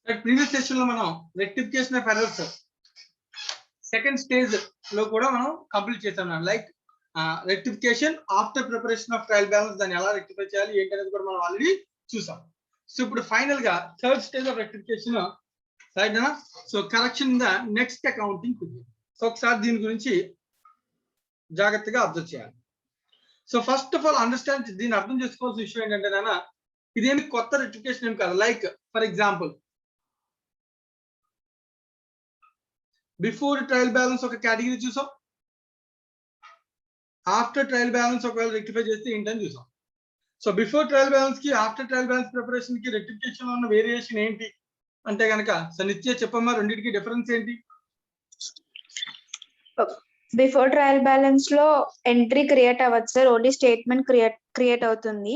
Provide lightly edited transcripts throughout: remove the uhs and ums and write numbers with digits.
Previous session లో మనం rectification of errors second stage లో కూడా మనం కంప్లీట్ చేసాం. Like rectification after preparation of trial balance, దాన్ని ఎలా రెక్టిఫై చేయాలి ఏంటి అనేది కూడా మనం ఆల్రెడీ చూసాం. సో ఇప్పుడు ఫైనల్ గా third stage of rectification right నా. So correction the next accounting period. So ఒకసారి దీని గురించి జాగ్రత్తగా అబ్జర్వ్ చేయాలి. So first of all understand, దీన్ని అర్థం చేసుకోవాల్సిన విషయం ఏంటంటే నాన్న, ఇదేమి కొత్త రెక్టిఫికేషన్ ఏం కాదు. Like for example before trial balance ఒక కేటగిరీ చూసాం, ఆఫ్టర్ ట్రయల్ బ్యాలెన్స్ ఒకవేళ రెక్టిఫై చేస్తే ఏంటని చూసాం. సో బిఫోర్ ట్రయల్ బ్యాలెన్స్ కి ఆఫ్టర్ ట్రయల్ బ్యాలెన్స్ ప్రిపరేషన్ కి రెక్టిఫికేషన్ లో ఉన్న వేరియేషన్ ఏంటి అంటే కనుక, సో నిత్య చెప్పమ్మా రెండింటికి డిఫరెన్స్ ఏంటి? బిఫోర్ ట్రయల్ బ్యాలెన్స్ లో ఎంట్రీ క్రియేట్ అవ్వచ్చు సార్, ఓన్లీ స్టేట్మెంట్ క్రియేట్ అవుతుంది.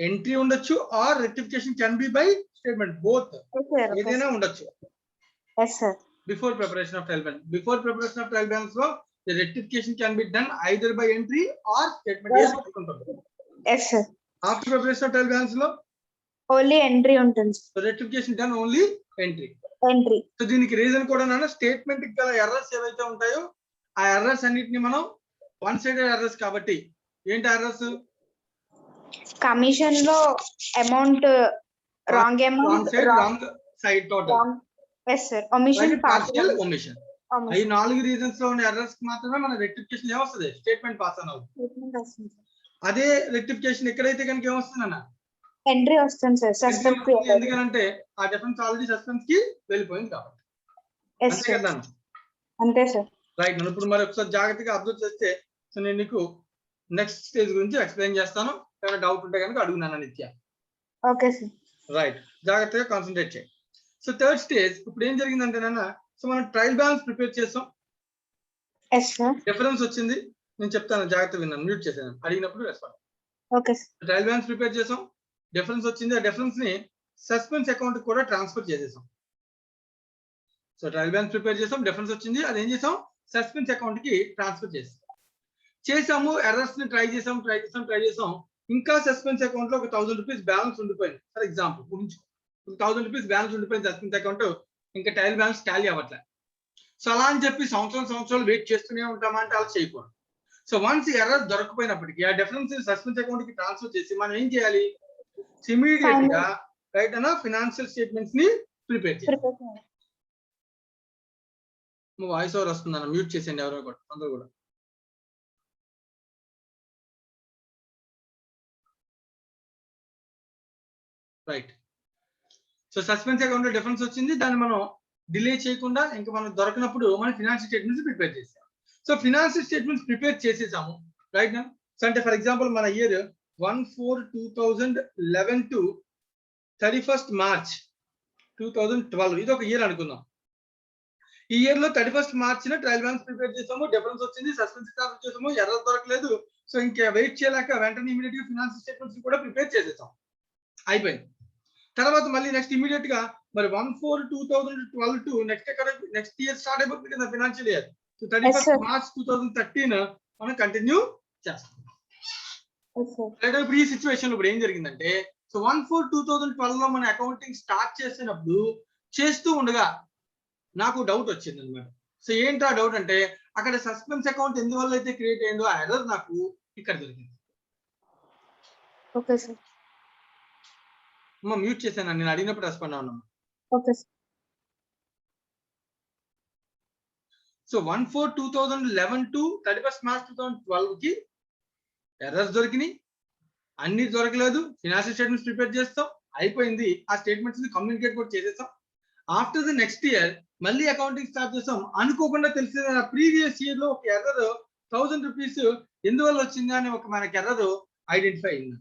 ఎంట్రీ ఉండొచ్చు or rectification can be by statement, both ఏదైనా ఉండొచ్చు. yes sir. Before preparation of trial balance, before preparation of trial balance lo the rectification can be done either by entry or statement. yes sir. After preparation of trial balance lo only entry ఉంటుంది. so rectification done only entry. So దీనికి reason కూడా నాన్న, statement కి గల errors ఏవైతే ఉంటాయో ఆ errors అన్నిటిని మనం వన్ సైడెడ్ ఎర్రర్స్ కాబట్టి ఏంటి ఎర్రర్స్? కమిషన్ లో amount wrong amount, wrong side total. yes sir. omission, partial omission. ఈ నాలుగు రీజన్స్ లో ఉన్న ఎర్రర్స్ కి మాత్రమే మన రెక్టిఫికేషన్ ఏమొస్తుంది? స్టేట్మెంట్ పాస్ అని అవుతుంది. అదే రెక్టిఫికేషన్ ఎక్కడైతే కనుక ఏమొస్తుంది అన్న? ఎంట్రీ వస్తుంది సార్. సస్పెన్స్. ఎందుకంటే ఆ డిఫరెన్స్ ఆల్రెడీ సస్పెన్స్ కి వెళ్ళిపోయింది కాబట్టి. అంతే కదా? అంతే సార్. రైట్. ఇప్పుడు మరి ఒకసారి జాగ్రత్తగా అబ్జర్వ్ చేస్తే సో నేను నీకు నెక్స్ట్ స్టేజ్ గురించి ఎక్స్ప్లెయిన్ చేస్తాను. ఏమైనా డౌట్ ఉంటే కనుక అడుగునాను నిత్య. Okay sir. రైట్, జాగ్రత్తగా కాన్సన్ట్రేట్ చేయి. సో థర్డ్ స్టేజ్ ఇప్పుడు ఏం జరిగిందంటే నాన్న, సో మనం ట్రయల్ బ్యాలెన్స్ ప్రిపేర్ చేసాం. డిఫరెన్స్ వచ్చింది, నేను చెప్తాను జాగ్రత్తగా విన్నాను, మ్యూట్ చేశాను అడిగినప్పుడు respond. Okay sir. Trial balance prepare చేసాం, డిఫరెన్స్ వచ్చింది. ఆ డిఫరెన్స్ ని సస్పెన్స్ అకౌంట్ కూడా ట్రాన్స్ఫర్ చేసేసాం. సో ట్రయల్ బ్యాలెన్స్ ప్రిపేర్ చేసాం, డిఫరెన్స్ వచ్చింది, అది ఏం చేసాం? సస్పెన్స్ అకౌంట్ కి ట్రాన్స్ఫర్ చేసాము. ఎర్రర్స్ ని ట్రై చేసాం. ఇంకా సస్పెన్స్ అకౌంట్ లో ఒక 1000 రూపీస్ బ్యాలెన్స్ ఉండిపోయింది. ఫర్ ఎగ్జాంపుల్ ఊహించుకో, 1000 రూపీస్ బ్యాలెన్స్ ఉండిపోయింది సస్పెన్స్ అకౌంట్, ఇంకా ట్రయల్ బ్యాలెన్స్ టాలీ అవ్వట్లేదు. సో అలా అని చెప్పి సంవత్సరాలు వెయిట్ చేస్తూనే ఉంటామా అంటే అలా చేయకూడదు. సో వన్స్ ఎర్రర్ దొరకపోయినప్పటికీ ఆ డిఫరెన్స్ సస్పెన్స్ అకౌంట్ కి ట్రాన్స్ఫర్ చేసి మనం ఏం చేయాలి? ఇమీడియట్ గా రైట్ అన్న ఫైనాన్షియల్ స్టేట్మెంట్స్ ని ప్రిపేర్ చేయాలి. వాయిస్ ఓవర్ వస్తుందన్న, మ్యూట్ చేసేయండి ఎవరో కూడా, అందరూ కూడా. రైట్. సో సస్పెన్స్ అకౌంట్ లో డిఫరెన్స్ వచ్చింది, దాన్ని మనం డిలే చేయకుండా ఇంకా మనం దొరకనప్పుడు మనం ఫినాన్షియల్ స్టేట్మెంట్స్ ప్రిపేర్ చేసాం. సో ఫినాన్షియల్ స్టేట్మెంట్స్ ప్రిపేర్ చేసేసాము రైట్ నా. సో అంటే ఫర్ ఎగ్జాంపుల్ మన ఇయర్ 1/4/2011 టు 31st March 2012 ఇది ఒక ఇయర్ అనుకుందాం. ఈ ఇయర్ లో 31st March trial balance prepare చేసాము, డిఫరెన్స్ వచ్చింది, సస్పెన్స్ ట్రాన్స్ఫర్ చేసాము, ఎర్రర్ దొరకలేదు. సో ఇంకా వెయిట్ చేయలేక వెంటనే ఇమీడియట్ గా ఫినాన్షియల్ స్టేట్మెంట్స్ కూడా ప్రిపేర్ చేసేసాం, అయిపోయింది. తర్వాత మళ్ళీ నెక్స్ట్ ఇమీడియట్ గా మరి 1/4/2012 టు నెక్స్ట్ ఇయర్ స్టార్ట్ అయిపోతుంది కదా financial year. So 31st March 2013 మనం కంటిన్యూ చేస్తాం. ఇప్పుడు ఈ సిచ్యువేషన్ ఇప్పుడు ఏం జరిగిందంటే, సో 1/4/2012 లో మన అకౌంటింగ్ స్టార్ట్ చేసినప్పుడు చేస్తూ ఉండగా నాకు డౌట్ వచ్చింది అనమాట. సో ఏంటి ఆ డౌట్ అంటే, అక్కడ సస్పెన్స్ అకౌంట్ ఎందువల్ల అయితే క్రియేట్ అయిందో ఆ ఎర్రర్ నాకు ఇక్కడ దొరికింది. Okay sir. మ్యూట్ చేశాను, నేను అడిగినప్పుడు రెస్పాండ్ అవునా? Okay sir. So 1/4/2011 to 31st March 2012 కి ఎర్రర్స్ దొరికినాయి, అన్ని దొరకలేదు. ఫినాన్షియల్ స్టేట్మెంట్స్ ప్రిపేర్ చేస్తాం, అయిపోయింది. ఆ స్టేట్మెంట్స్ ని కమ్యూనికేట్ కూడా చేసేస్తాం. ఆఫ్టర్ ది నెక్స్ట్ ఇయర్ మళ్ళీ అకౌంటింగ్ స్టార్ట్ చేస్తాం. అనుకోకుండా తెలిసిన ప్రీవియస్ ఇయర్ లో ఒక ఎర్రర్ 1000 రూపీస్ ఎందువల్ల వచ్చింది అని ఒక మనకి ఎర్రర్ ఐడెంటిఫై అయింది.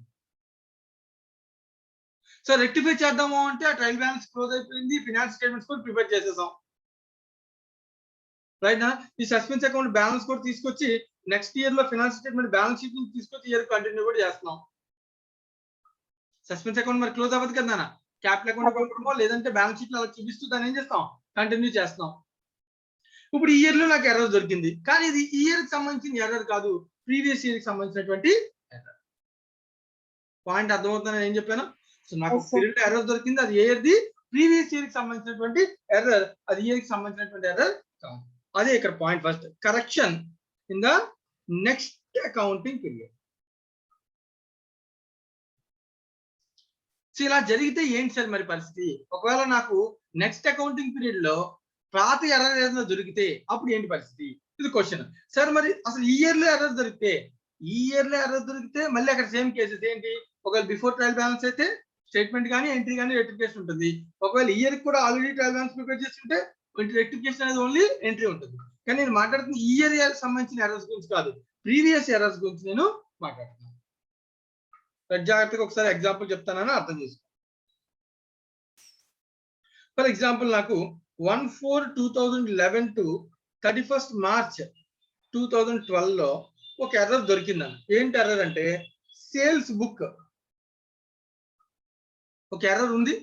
సో రెక్టిఫై చేద్దాము అంటే ఆ ట్రయల్ బ్యాలెన్స్ క్లోజ్ అయిపోయింది, ఫినాన్స్ స్టేట్మెంట్స్ కూడా ప్రిపేర్ చేసేసాం రైట్ నా. ఈ సస్పెన్స్ అకౌంట్ బ్యాలెన్స్ కూడా తీసుకొచ్చి నెక్స్ట్ ఇయర్ లో ఫినాన్స్ స్టేట్మెంట్ బ్యాలెన్స్ షీట్ నుంచి తీసుకొచ్చి ఇయర్ కంటిన్యూ కూడా చేస్తున్నాం. సస్పెన్స్ అకౌంట్ మరి క్లోజ్ అవ్వదు కదా నాన్న, క్యాపిటల్ అకౌంట్ పంపడమో లేదంటే బ్యాలెన్స్ షీట్ లో అలా చూపిస్తూ దాన్ని ఏం చేస్తాం? కంటిన్యూ చేస్తున్నాం. ఇప్పుడు ఈ ఇయర్ లో నాకు ఎర్రర్ దొరికింది, కానీ ఇది ఈ ఇయర్ కి సంబంధించిన ఎర్రర్ కాదు, ప్రీవియస్ ఇయర్ కి సంబంధించినటువంటి ఎర్రర్. పాయింట్ అర్థమవుతుందని ఏం చెప్పాను? సో నాకు Yes, sir. పీరియడ్ ఎర్రర్ దొరికింది, అది ఏ ఇయర్ది, ప్రీవియస్ ఇయర్ కి సంబంధించినటువంటి ఎర్రర్, అది ఇయర్ కి సంబంధించినటువంటి ఎర్రర్ కాదు. అదే ఇక్కడ point. First correction in the next accounting period. So ఇలా జరిగితే ఏంటి సార్ మరి పరిస్థితి? ఒకవేళ నాకు నెక్స్ట్ అకౌంటింగ్ పీరియడ్ లో పాత ఎర్రర్ ఏదైనా దొరికితే అప్పుడు ఏంటి పరిస్థితి? ఇది క్వశ్చన్. సార్ మరి అసలు ఈ ఇయర్ లో ఎర్రర్ దొరికితే మళ్ళీ అక్కడ సేమ్ కేసెస్ ఏంటి? ఒకవేళ బిఫోర్ ట్రయల్ బ్యాలెన్స్ అయితే స్టేట్మెంట్ కానీ ఎంట్రీ కానీ రెక్టిఫికేషన్ ఉంటుంది. ఒకవేళ ఇయర్ కూడా ఆల్రెడీ ట్రయల్ బ్యాలెన్స్ ప్రిపేర్ చేస్తుంటే రెక్టిఫికేషన్ అనేది ఓన్లీ ఎంట్రీ ఉంటుంది. కానీ నేను మాట్లాడుతున్న ఈ ఇయర్ సంబంధించిన ఎర్రర్స్ గురించి కాదు, ప్రీవియస్ ఎర్రర్స్ గురించి నేను మాట్లాడుతున్నాను. జాగ్రత్తగా ఒకసారి ఎగ్జాంపుల్ చెప్తానని అర్థం చేసుకో. ఫర్ ఎగ్జాంపుల్ నాకు 1/4/2011 టు 31st March 2012 లో ఒక ఎర్రర్ దొరికిందని. ఏంటి ఎర్రర్ అంటే సేల్స్ బుక్ ఒక ఎర్రర్ ఉంది.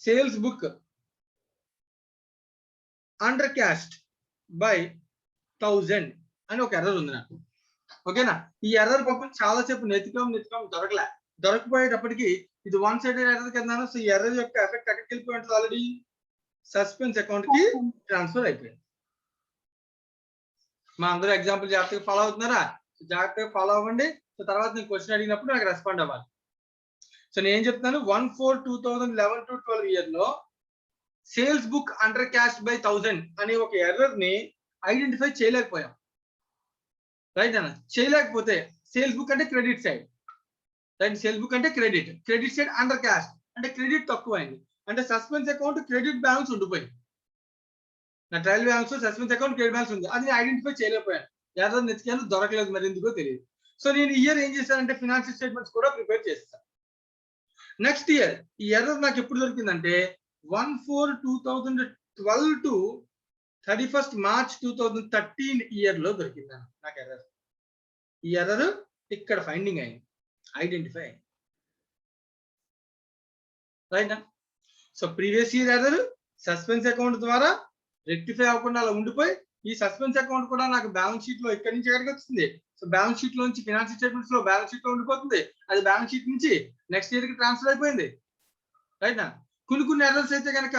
Sales book under cast by 1000 అని ఒక ఎర్రర్ ఉంది నాకు. ఓకేనా? ఈ ఎర్రర్ పాపం చాలా సేపు నెతికాం దొరకపోయేటప్పటికి ఇది వన్ సైడెడ్ ఎర్రర్ కదా. సో ఈ ఎర్రర్ యొక్క ఎఫెక్ట్ ఎక్కడికి వెళ్ళిపోయి ఉంటుంది? ఆల్రెడీ సస్పెన్స్ అకౌంట్ కి ట్రాన్స్ఫర్ అయిపోయింది. మా అందరూ ఎగ్జాంపుల్ జాగ్రత్తగా ఫాలో అవుతున్నారా? జాగ్రత్తగా ఫాలో అవ్వండి. సో తర్వాత నేను క్వశ్చన్ అడిగినప్పుడు నాకు రెస్పాండ్ అవ్వాలి. సో నేను ఏం చెప్తున్నాను, 1/4/2011 to 12 ఇయర్ లో sales book under cash by 1000 అనే ఒక ఎర్రర్ ని ఐడెంటిఫై చేయలేకపోయాం. రైట్ అన్న? చేయలేకపోతే సేల్స్ బుక్ అంటే credit side, right? Sales book అంటే క్రెడిట్ సైడ్ అండర్ క్యాష్ అంటే క్రెడిట్ తక్కువైంది. అంటే సస్పెన్స్ అకౌంట్ క్రెడిట్ బ్యాలెన్స్ ఉండిపోయింది. నా trial balance suspense account credit balance ఉంది, అది ఐడెంటిఫై చేయలేకపోయాను. ఎర్రర్ నెతికాను, దొరకలేదు. మరి ఎందుకో తెలియదు. సో నేను ఇయర్ ఏం చేశానంటే ఫినాన్షియల్ స్టేట్మెంట్స్ కూడా ప్రిపేర్ చేస్తాను. నెక్స్ట్ ఇయర్ ఈ ఎర్రర్ నాకు ఎప్పుడు దొరికిందంటే 1/4/2012 టు 31st March 2013 ఇయర్ లో దొరికింది నాకు ఎర్రర్. ఈ ఎర్రర్ ఇక్కడ ఫైండింగ్ అయింది, ఐడెంటిఫై అయింది. Right? So previous year error suspense account ద్వారా రెక్టిఫై అవ్వకుండా అలా ఉండిపోయి ఈ సస్పెన్స్ అకౌంట్ కూడా నాకు బ్యాలెన్స్ షీట్ లో ఇక్కడి నుంచి ఎక్కడికి వస్తుంది? సో బ్యాలెన్స్ షీట్ లో నుంచి ఫినాన్షియల్ స్టేట్మెంట్స్ లో బ్యాలెన్స్ షీట్ లో ఉండిపోతుంది. అది బ్యాలెన్స్ షీట్ నుంచి నెక్స్ట్ ఇయర్ కి ట్రాన్స్ఫర్ అయిపోయింది. రైట్ నా? కొన్ని ఎర్రర్స్ అయితే కనుక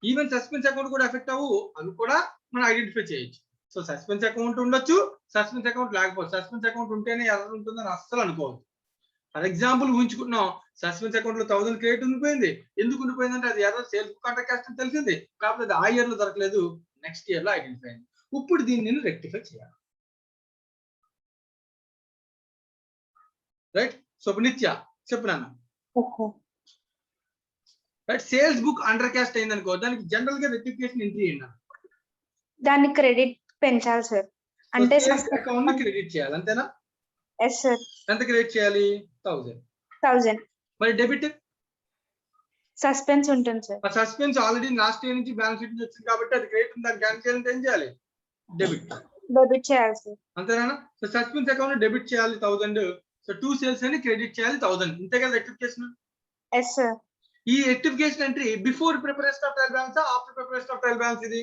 ఈవెన్ సస్పెన్స్ అకౌంట్ కూడా ఎఫెక్ట్ అవ్వు, అవి కూడా మనం ఐడెంటిఫై చేయొచ్చు. సో సస్పెన్స్ అకౌంట్ ఉండొచ్చు, సస్పెన్స్ అకౌంట్ లేకపోవచ్చు. సస్పెన్స్ అకౌంట్ ఉంటేనే ఎర్రర్ ఉంటుందని అస్సలు అనుకోవద్దు. ఫర్ ఎగ్జాంపుల్ ఊహించుకున్నాం, సస్పెన్స్ అకౌంట్ లో 1000 క్రెడిట్ ఉండిపోయింది. ఎందుకు ఉండిపోయిందంటే అది error sales book under caste అని తెలిసింది, కాకపోతే ఆ ఇయర్ లో దొరకలేదు, నెక్స్ట్ ఇయర్ లో ఐడెంటిఫై అయింది. ఇప్పుడు దీన్ని నేను రెక్టిఫై చేయాలి. రైట్? సో నిత్య చెప్పినాను, right? Sales book under caste అయింది అనుకో, దానికి జనరల్ గా రెక్టిఫికేషన్ ఎంట్రీ అయింది, దాన్ని క్రెడిట్ పెంచాలి సార్. అంటే అకౌంట్ ని క్రెడిట్ చేయాలి, అంతేనా? Yes sir. ఎంత క్రెడిట్ చేయాలి? 1000. మరి డెబిట్ సస్పెన్స్ ఉంటుంది సార్. ఆ సస్పెన్స్ ఆల్రెడీ లాస్ట్ ఇయర్ నుంచి బ్యాలెన్స్ షీట్ నుంచి వచ్చింది కాబట్టి అది క్రెడిట్ దాన్ని క్యాన్సిల్ చేయాలంటే ఏం చేయాలి? డెబిట్ చేయాలి సార్, అంతేనా? సో సస్పెన్స్ అకౌంట్ డెబిట్ చేయాలి 1000. సో 2 సేల్స్ అని క్రెడిట్ చేయాలి 1000. ఇంతే కదా రెక్టిఫికేషన్? Yes sir. ఈ rectification entry before preparation of trial balance, after preparation of trial balance? ఇది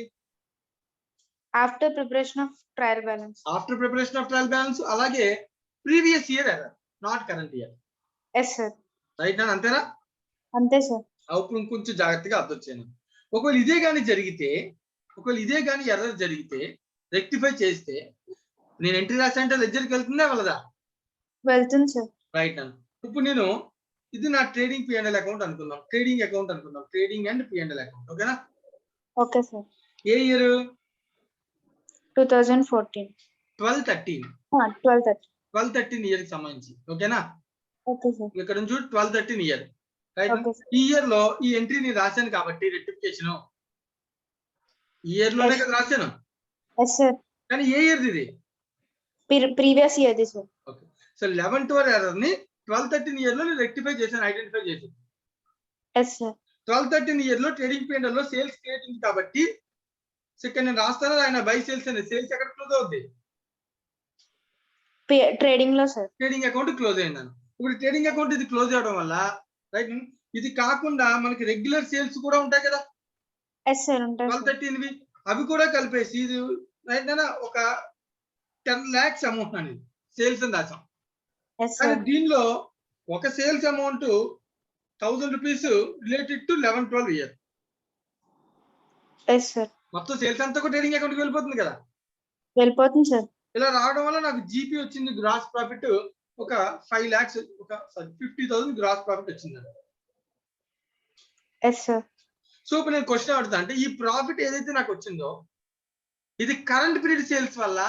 after preparation of trial balance. After preparation of trial balance. అలాగే previous year error, not current year. Yes sir. Right నా? అంతేనా? అంతే sir. అప్పుడు కొంచెం జాగ్రత్తగా అర్థం చేయండి. ఒకవేళ ఇదే కానీ ఎర్రర్ జరిగితే రెక్టిఫై చేస్తే నేను ఎంట్రీ రాసంటే లెడ్జర్కి వెళ్తుందా వెళ్ళదా? వెళ్తుంది సార్. రైట్ నా? ఇప్పుడు నేను ఇది నా ట్రేడింగ్ P&L అకౌంట్ అనుకుందాం, ట్రేడింగ్ అండ్ P&L అకౌంట్. ఓకేనా? Okay sir. ఏ ఇయర్? 2014. 12-13. 12-13 ఇయర్ కి సంబంధించి. ఓకేనా? Okay sir. ఇక్కడ నుంచి 12-13 ఇయర్. రైట్? ఈ ఇయర్ లో ఈ ఎంట్రీని రాశాను కాబట్టి రెక్టిఫికేషన్ ఈ ఇయర్ లోనే కదా రాశాను. Yes sir. కానీ ఏ ఇయర్ ఇది? ప్రీవియస్ ఇయర్ ది సార్. ఓకే. సో 11-12 ఎర్రర్ ని 12-13 ఇయర్ లో నేను రెక్టిఫై చేశాను, ఐడెంటిఫై చేశాను. Yes sir. 12-13 ఇయర్ లో ట్రేడింగ్ P&L లో సేల్స్ క్రియేట్ ఉంది కాబట్టి ఇక్కడ నేను రాస్తాను ఆయన బై సేల్స్ అనేది. సేల్స్ ఎక్కడ క్లోజ్ అవుద్ది? ట్రేడింగ్ లో సార్. ట్రేడింగ్ అకౌంట్ క్లోజ్ అయిందని. ఇప్పుడు ట్రేడింగ్ అకౌంట్ ఇది క్లోజ్ అవడం వల్ల, రైట్, ఇది కాకుండా మనకి రెగ్యులర్ సేల్స్ కూడా ఉంటాయి కదా, ఎస్ సార్ ఉంటాయి. 12-13 అవి కూడా కలిపేసి ఇది రైట్ నా ఒక 10 lakhs అమౌంట్ అనేది సేల్స్ అని రాసాం. కానీ దీనిలో ఒక sales amount 1000 rupees related to 11-12 year. Yes sir. మొత్తం సేల్స్ అంతా కూడా ట్రేడింగ్ అకౌంట్కి వెళ్ళిపోతుంది కదా. వెళ్ళిపోతుంది సార్. ఇలా రావడం వల్ల నాకు జీపీ వచ్చింది, గ్రాస్ ప్రాఫిట్ ఒక 5 lakhs, 50,000 గ్రాస్ ప్రాఫిట్ వచ్చింది. Yes sir. సో ఇప్పుడు నేను క్వశ్చన్ అడుగుతా, అంటే ఈ ప్రాఫిట్ ఏదైతే నాకు వచ్చిందో ఇది కరెంట్ పీరియడ్ సేల్స్ వల్ల,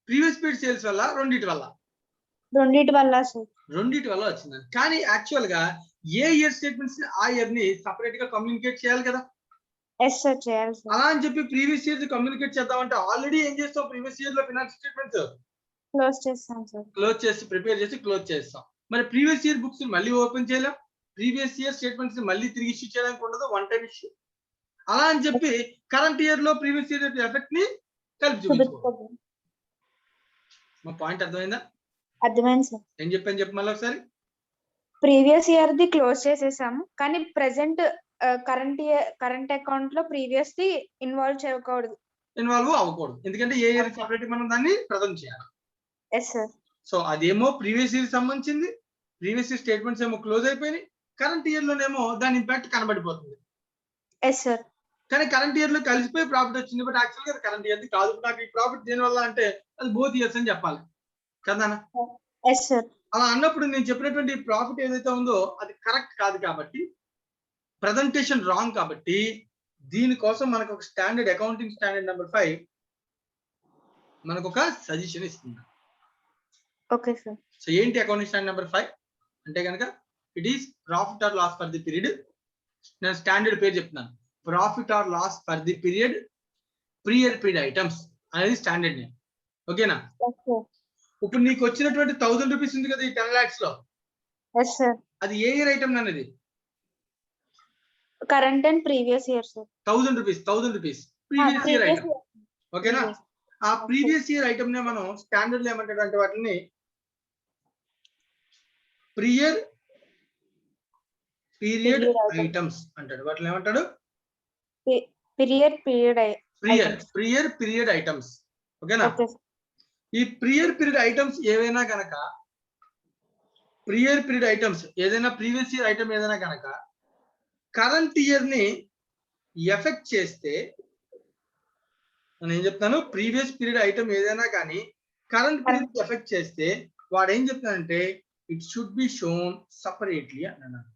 ప్రీవియస్ పీరియడ్ సేల్స్ వల్ల, రెండింటి వల్ల? రెండింటి వల్ల సార్. రెండింటి వల్ల వచ్చిందండి. కానీ యాక్చువల్ గా ఏ ఇయర్ స్టేట్మెంట్స్ ఆ ఇయర్ ని సపరేట్ గా కమ్యూనికేట్ చేయాలి కదా. ఎస్ సార్, చేయాలి సార్. అలా అని చెప్పి ప్రీవియస్ ఇయర్ కమ్యూనికేట్ చేద్దామంటే ఆల్రెడీ ఏం చేస్తాం, ప్రీవియస్ ఇయర్ లో ఫినాన్షియల్ స్టేట్మెంట్స్ క్లోజ్ చేస్తాం సార్. క్లోజ్ చేసి ప్రిపేర్ చేసి క్లోజ్ చేస్తాం. మరి ప్రీవియస్ ఇయర్ బుక్స్ మళ్ళీ ఓపెన్ చేయలేం, ప్రీవియస్ ఇయర్ స్టేట్మెంట్స్ మళ్ళీ తిరిగి ఇష్యూ చేయడానికి ఉండదు, వన్ టైం ఇష్యూ. అలా అని చెప్పి కరెంట్ ఇయర్ లో ప్రీవియస్ ఇయర్ ఎఫెక్ట్ ని కలిపి చూపించుకోవాలి. మా పాయింట్ అర్థమైందా? అర్థమైంది సార్. ఏం చెప్పాను చెప్పి మళ్ళీ ఒకసారి. ప్రీవియస్ ఇయర్ ది క్లోజ్ చేసేసాము, కానీ ప్రెసెంట్ కరెంట్ అకౌంట్ లో ప్రీవియస్ ది ఇన్వాల్వ్ చేయకూడదు, ఇన్వాల్వ్ అవ్వకూడదు. ఎందుకంటే ఏ ఇయర్ సపరేట్ మనం దాన్ని ప్రజెంట్ చేయాలి. Yes sir. సో అదేమో ప్రీవియస్ ఇయర్ సంబంధించింది, ప్రీవియస్ ఇయర్ స్టేట్మెంట్స్ ఏమో క్లోజ్ అయిపోయినాయి, కరెంట్ ఇయర్ లోనేమో దాని ఇంపాక్ట్ కనబడిపోతుంది. Yes sir. కానీ కరెంట్ ఇయర్ లో కలిసిపోయి ప్రాఫిట్ వచ్చింది, బట్ యాక్చువల్ గా కరెంట్ ఇయర్ కాదు. నాకు ఈ ప్రాఫిట్ దేని వల్ల అంటే అది బోత్ ఇయర్స్ అని చెప్పాలి కదా. Yes sir. అలా అన్నప్పుడు నేను చెప్పినటువంటి ప్రాఫిట్ ఏదైతే ఉందో అది కరెక్ట్ కాదు కాబట్టి, ప్రజెంటేషన్ రాంగ్ కాబట్టి, దీనికోసం మనకు ఒక స్టాండర్డ్ అకౌంటింగ్ స్టాండర్డ్ నెంబర్ 5 మనకు ఒక సజెషన్ ఇస్తుంది. Okay sir. సో ఏంటి అకౌంటింగ్ స్టాండర్డ్ నెంబర్ 5 అంటే కనుక it is profit or loss for the period. నేను స్టాండర్డ్ పేరు చెప్తున్నాను, profit or loss for the period prior period items అనేది స్టాండర్డ్ నేమ్. ఓకేనా? ఇప్పుడు నీకు వచ్చినటువంటి 1000 రూపీస్ ఉంది కదా ఈ 10 lakhs లో, అది ఏ ఇయర్ ఐటమ్ అనేది? Current and previous year sir. 1000 rupees previous year item. ఓకేనా? ఆ ప్రీవియస్ ఇయర్ ఐటమ్ నే మనం స్టాండర్డ్ లో ఏమంటాడు అంటే వాటిని ప్రియర్ పీరియడ్ ఐటమ్స్ అంటాడు. వాటిని ఏమంటాడు? Prior period items. ఓకేనా? ఈ ప్రియర్ పీరియడ్ ఐటమ్స్ ఏవైనా కనుక, ప్రియర్ పీరియడ్ ఐటమ్స్ ఏదైనా ప్రీవియస్ ఇయర్ ఐటమ్ ఏదైనా కనుక కరెంట్ ఇయర్ ని ఎఫెక్ట్ చేస్తే, నేను ఏం చెప్తాను, ప్రీవియస్ పీరియడ్ ఐటమ్ ఏదైనా కానీ కరెంట్ పీరియడ్ ఎఫెక్ట్ చేస్తే వాడు ఏం చెప్తానంటే it should be shown separately అన్నాడు.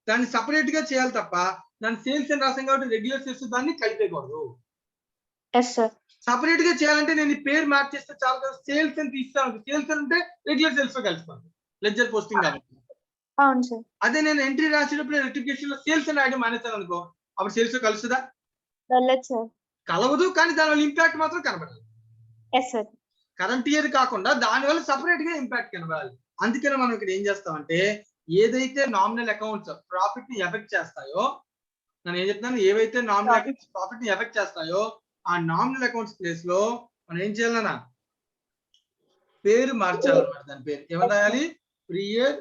దాన్ని సపరేట్ గా చేయాలి తప్ప దాన్ని సేల్స్ అని రాసాం కాబట్టి రెగ్యులర్ సేల్స్ దాన్ని కలిపేయకూడదు. సపరేట్ గా చేయాలంటే నేను ఈ పేరు మార్చేస్తే చాలు కదా. సేల్స్ అని తీస్తాను, సేల్స్ అంటే రెగ్యులర్ సేల్స్ లో కలిసిపోతుంది, లెడ్జర్ పోస్టింగ్ కాబట్టి. అదే నేను ఎంట్రీ రాసేటప్పుడు రెక్టిఫికేషన్ లో సేల్స్ అని రాయడం మానేస్తాను అనుకో, అప్పుడు సేల్స్ కలుస్తుందా? కలవదు, కానీ దానివల్ల ఇంపాక్ట్ మాత్రం కనబడదు. కరెంట్ ఇయర్ కాకుండా దానివల్ల సపరేట్ గా ఇంపాక్ట్ కనబడాలి. అందుకనే మనం ఇక్కడ ఏం చేస్తామంటే ఏదైతే నామినల్ అకౌంట్స్ ప్రాఫిట్ ని ఎఫెక్ట్ చేస్తాయో, నేను ఏం చెప్తాను, ఏవైతే నామినల్ అకౌంట్స్ ప్రాఫిట్ ని ఎఫెక్ట్ చేస్తాయో ఆ నామినల్ అకౌంట్స్ ప్లేస్ లో మనం ఏం చేయాలన్నా పేరు మార్చాలన్నమాట. దాని పేరు ఏమని రాయాలి? ప్రియర్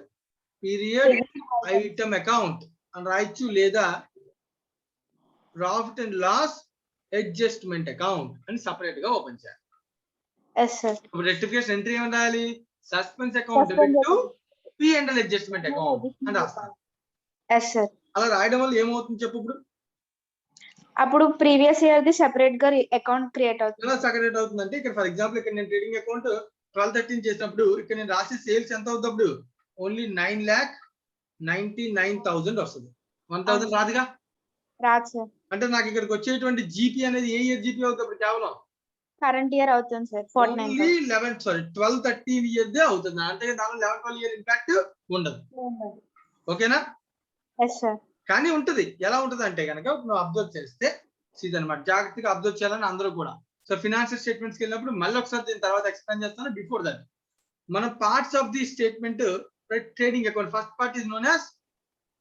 పీరియడ్ ఐటమ్ అకౌంట్ అని రాయొచ్చు, లేదా profit and loss adjustment account అని సపరేట్ గా ఓపెన్ చేయాలి. రెక్టిఫికేషన్ ఎంట్రీ ఏమని రాయాలి? Suspense account debit to P&L adjustment account అని రాస్తాను. అలా రాయడం వల్ల ఏమవుతుంది చెప్పు? ఇప్పుడు అప్పుడు ప్రీవియస్ ఇయర్ ది సెపరేట్ గా అకౌంట్ క్రియేట్ అవుతుంది. ఎలా సెపరేట్ అవుతుందంటే ఇక్కడ ఫర్ ఎగ్జాంపుల్ ఇక్కడ నేను ట్రేడింగ్ అకౌంట్ 1213 చేసినప్పుడు ఇక్కడ నేను రాసే సేల్స్ ఎంత అవుతుంది? ఓన్లీ 9,99,000 వస్తుంది. 1,000 రాదుగా. రాదు సార్. అంటే నాకు ఇక్కడికి వచ్చేటువంటి జీపీ అనేది ఏ ఇయర్ జీపీ అవుతుంది? కేవలం కరెంట్ ఇయర్ అవుతుంది సార్. 1213 ఇయర్ దే అవుతుంది. అంటే దానిలో 11-12 ఇయర్ ఇంపాక్ట్ ఉండదు. ఓకేనా? కానీ ఉంటది. ఎలా ఉంటది అంటే కనుక నువ్వు అబ్జర్వ్ చేస్తే ఇదన్నమాట, జాగ్రత్తగా అబ్జర్వ్ చేయాలని అందరూ కూడా. సో ఫినాన్షియల్ స్టేట్మెంట్స్ వెళ్ళినప్పుడు మళ్ళీ ఒకసారి దీని తర్వాత ఎక్స్ప్లెయిన్ చేస్తాను. బిఫోర్ దట్ మన parts of the statement trading account. First part is known as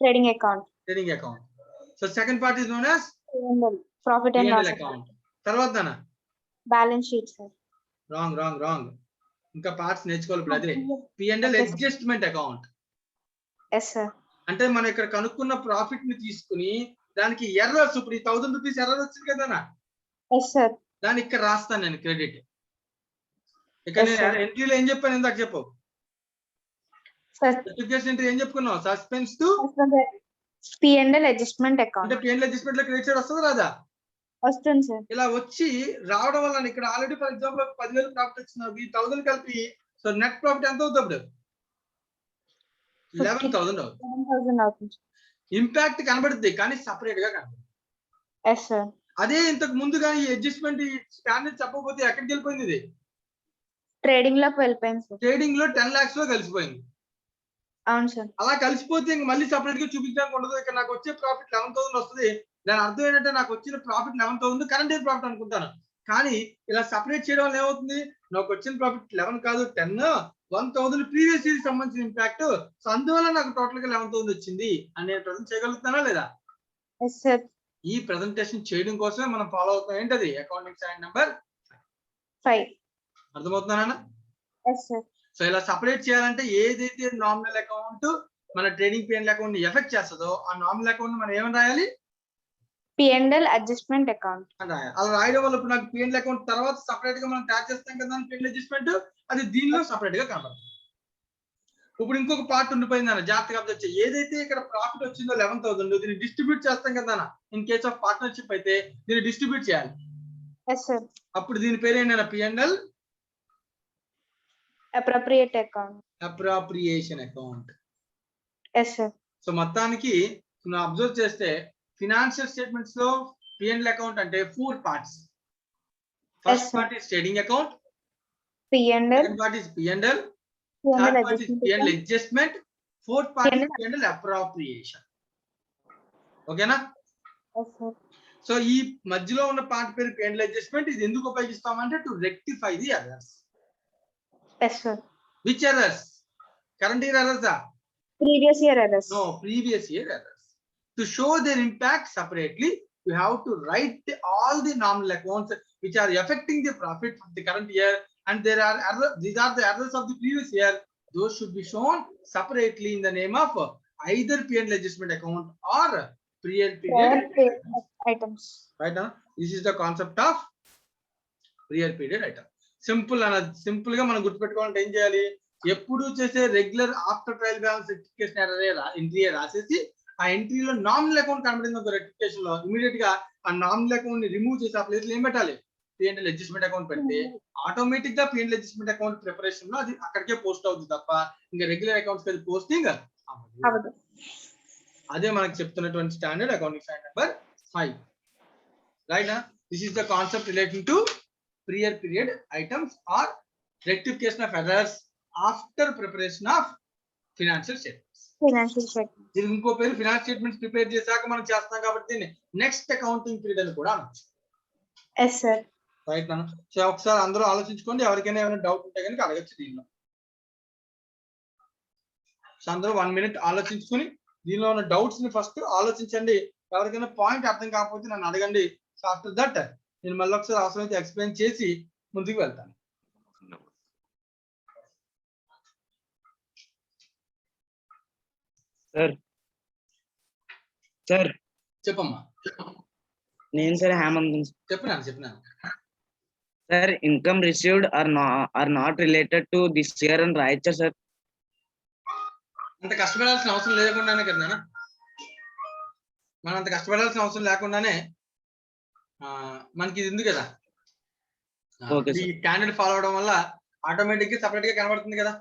trading account. So second part is known as profit and loss account. తర్వాత బ్యాలెన్స్ షీట్ సార్. రాంగ్. ఇంకా parts నేర్చుకోవాలి. ఇప్పుడు అదే P&L adjustment account. అంటే మనం ఇక్కడ కనుక్కున్న profit ని తీసుకుని దానికి ఎర్రర్స్, ఇప్పుడు ఈ 1000 రూపీస్ ఎర్రర్ వచ్చింది కదా, దాన్ని ఇక్కడ రాస్తాను నేను క్రెడిట్. ఇక్కడ Yes, sir. ఎంట్రీలో ఏం చెప్పాను ఇందాక చెప్పు. సర్టిఫికేషన్ ఎంట్రీ ఏం చెప్పుకున్నావు? సస్పెన్స్ టు P&L adjustment అంటే account. P&L అడ్జస్ట్మెంట్ లో క్రెడిట్ సైడ్ వస్తుందా రాదా? వస్తుంది సార్. ఇలా వచ్చి రావడం వల్ల ఇక్కడ ఆల్రెడీ ఫర్ ఎగ్జాంపుల్ 10,000 ప్రాఫిట్ వచ్చిన ఈ 1000 కలిపి సో నెట్ ప్రాఫిట్ ఎంత అవుతుంది అప్పుడు? 11,000 అవుతుంది. 7,000 అవుతుంది. ఇంపాక్ట్ కనబడుతుంది కానీ సపరేట్ గా కనబడుతుంది. Yes sir. అదే ఇంతకు ముందుగా ఈ అడ్జస్ట్మెంట్ ఈ స్టాండర్డ్ చెప్పకపోతే ఎక్కడికి వెళ్ళిపోయింది? ఇది ట్రేడింగ్ లోకి వెళ్ళిపోయింది సార్. ట్రేడింగ్ లో 10 lakhs లో కలిసిపోయింది. అవును సార్. అలా కలిసిపోతే ఇంక మళ్ళీ సపరేట్ గా చూపించడానికి ఉండదు. ఇక్కడ నాకు వచ్చే ప్రాఫిట్ 11,000 వస్తుంది. దాని అర్థం ఏంటంటే నాకు వచ్చిన ప్రాఫిట్ 11,000 కరెంట్ ఇయర్ ప్రాఫిట్ అనుకుంటాను. కానీ ఇలా సపరేట్ చేయడం వల్ల ఏమవుతుంది? నాకు వచ్చిన ప్రాఫిట్ 11 కాదు 10, 1,000 ప్రీవియస్ ఇయర్ సంబంధించిన ఇంపాక్ట్. సో అందువల్ల నాకు టోటల్ గా 11,000 వచ్చింది అనే ప్రజెంట్ చేయగలుగుతానా లేదా? Yes sir. ఈ ప్రెజెంటేషన్ చేయడం కోసమే మనం ఫాలో అవుతాం. ఏంటది? Accounting standard number 5. అర్థమవుతుందా? Yes sir. సో ఇలా సపరేట్ చేయాలంటే ఏదైతే నామినల్ అకౌంట్ మన ట్రేడింగ్ P&L అకౌంట్ ని ఎఫెక్ట్ చేస్తుందో ఆ నామినల్ అకౌంట్ మనం ఏమని రాయాలి? P&L అడ్జస్ట్మెంట్ అకౌంట్ అని రాయాలి. అలా రాయడం వల్ల ఇప్పుడు నాకు P&L అకౌంట్ తర్వాత సపరేట్ గా మనం ట్యాక్ చేస్తాం కదా P&L అడ్జస్ట్మెంట్, అది దీనిలో సపరేట్ గా కనబడుతుంది. ఇప్పుడు ఇంకొక పార్ట్ ఉండిపోయింది అన్న, జాగ్రత్తగా అబ్జర్వ్ చేయి. ఏదైతే ఇక్కడ ప్రాఫిట్ వచ్చిందో 11,000 దీన్ని డిస్ట్రిబ్యూట్ చేస్తాం కదా అన్న. ఇన్ కేస్ ఆఫ్ పార్ట్నర్షిప్ అయితే దీన్ని డిస్ట్రిబ్యూట్ చేయాలి. Yes sir. అప్పుడు దీని పేరు ఏంటన్నా? P&L appropriate account. Appropriation account. Yes sir. So మొత్తానికి నువ్వు అబ్జర్వ్ చేస్తే ఫినాన్షియల్ స్టేట్మెంట్స్ లో P&L అకౌంట్ అంటే 4 parts. First part is trading account, P&L, second part is P&L, third part is P&L adjustment, fourth part is P&L appropriation. ఓకేనా? Yes sir. So ఈ మధ్యలో ఉన్న part పేరు P&L అడ్జస్ట్మెంట్. ఇది ఎందుకు ఉపయోగిస్తామంటే to rectify the errors. Yes sir. Which errors? Current year ఎర్రర్సా? Previous year errors. No, previous year errors. To show their impact separately, you have to write all the nominal accounts which are affecting the profit of the current year, and there are errors. These are the errors of the previous year. Those should be shown separately in the name of either P&L adjustment account or prior period items. right now. This is the concept of prior period item. Simple అన్న, simple గా మనం గుర్తుపెట్టుకోవాలంటే ఏం చేయాలి? ఎప్పుడు చేసే regular after trial balance rectification entry రాసేసి ఆ ఎంట్రీలో nominal account కనబడింది ఒక రెక్టిఫికేషన్ లో ఇమీడియట్ గా ఆ నామినల్ అకౌంట్ ని రిమూవ్ చేసి ఆ ప్లేస్ లో ఏం పెట్టాలి? P&L అడ్జస్ట్మెంట్ అకౌంట్ పెడితే ఆటోమేటిక్ గా P&L అడ్జస్ట్మెంట్ అకౌంట్ ప్రిపరేషన్ లో అది అక్కడికే పోస్ట్ అవుతుంది తప్ప ఇంకా రెగ్యులర్ అకౌంట్స్ కి పోస్టింగ్ అవ్వదు. అదే మనకు చెప్తున్నటువంటి standard accounting standard number 5. Right? This is the concept relating to prior period items or rectification of errors after preparation of financial statements. Financial statement. ఇది ఇంకో పేరు ఫినాన్స్ స్టేట్మెంట్స్ ప్రిపేర్ చేశాక మనం చేస్తాం కాబట్టి నెక్స్ట్ అకౌంటింగ్ పీరియడ్ అని కూడా అనొచ్చు. Yes sir. రైట్ నాన్న. సో ఒకసారి అందరూ ఆలోచించుకోండి, ఎవరికైనా ఏమైనా డౌట్ ఉంటే కనుక అడగచ్చు దీనిలో. సో అందరూ 1 minute ఆలోచించుకొని దీనిలో ఉన్న డౌట్స్ ని ఫస్ట్ ఆలోచించండి. ఎవరికైనా పాయింట్ అర్థం కాకపోతే నన్ను అడగండి. సో ఆఫ్టర్ దట్ నేను మళ్ళీ ఒకసారి అవసరమైతే ఎక్స్ప్లెయిన్ చేసి ముందుకు వెళ్తాను. సార్ చెప్పమ్మా. నేను సార్ హేమంత్. చెప్పినాను. Sir income received are not related to this year అని రాయచ్చా సార్? అంత కష్టపడాల్సిన అవసరం లేకుండానే కదా నాన్న, మనం అంత కష్టపడాల్సిన అవసరం లేకుండానే మనకి ఇది ఉంది కదా. ఈ స్టాండర్డ్ ఫాలో అవడం వల్ల ఆటోమేటిక్ గా సపరేట్ గా కనబడుతుంది కదా.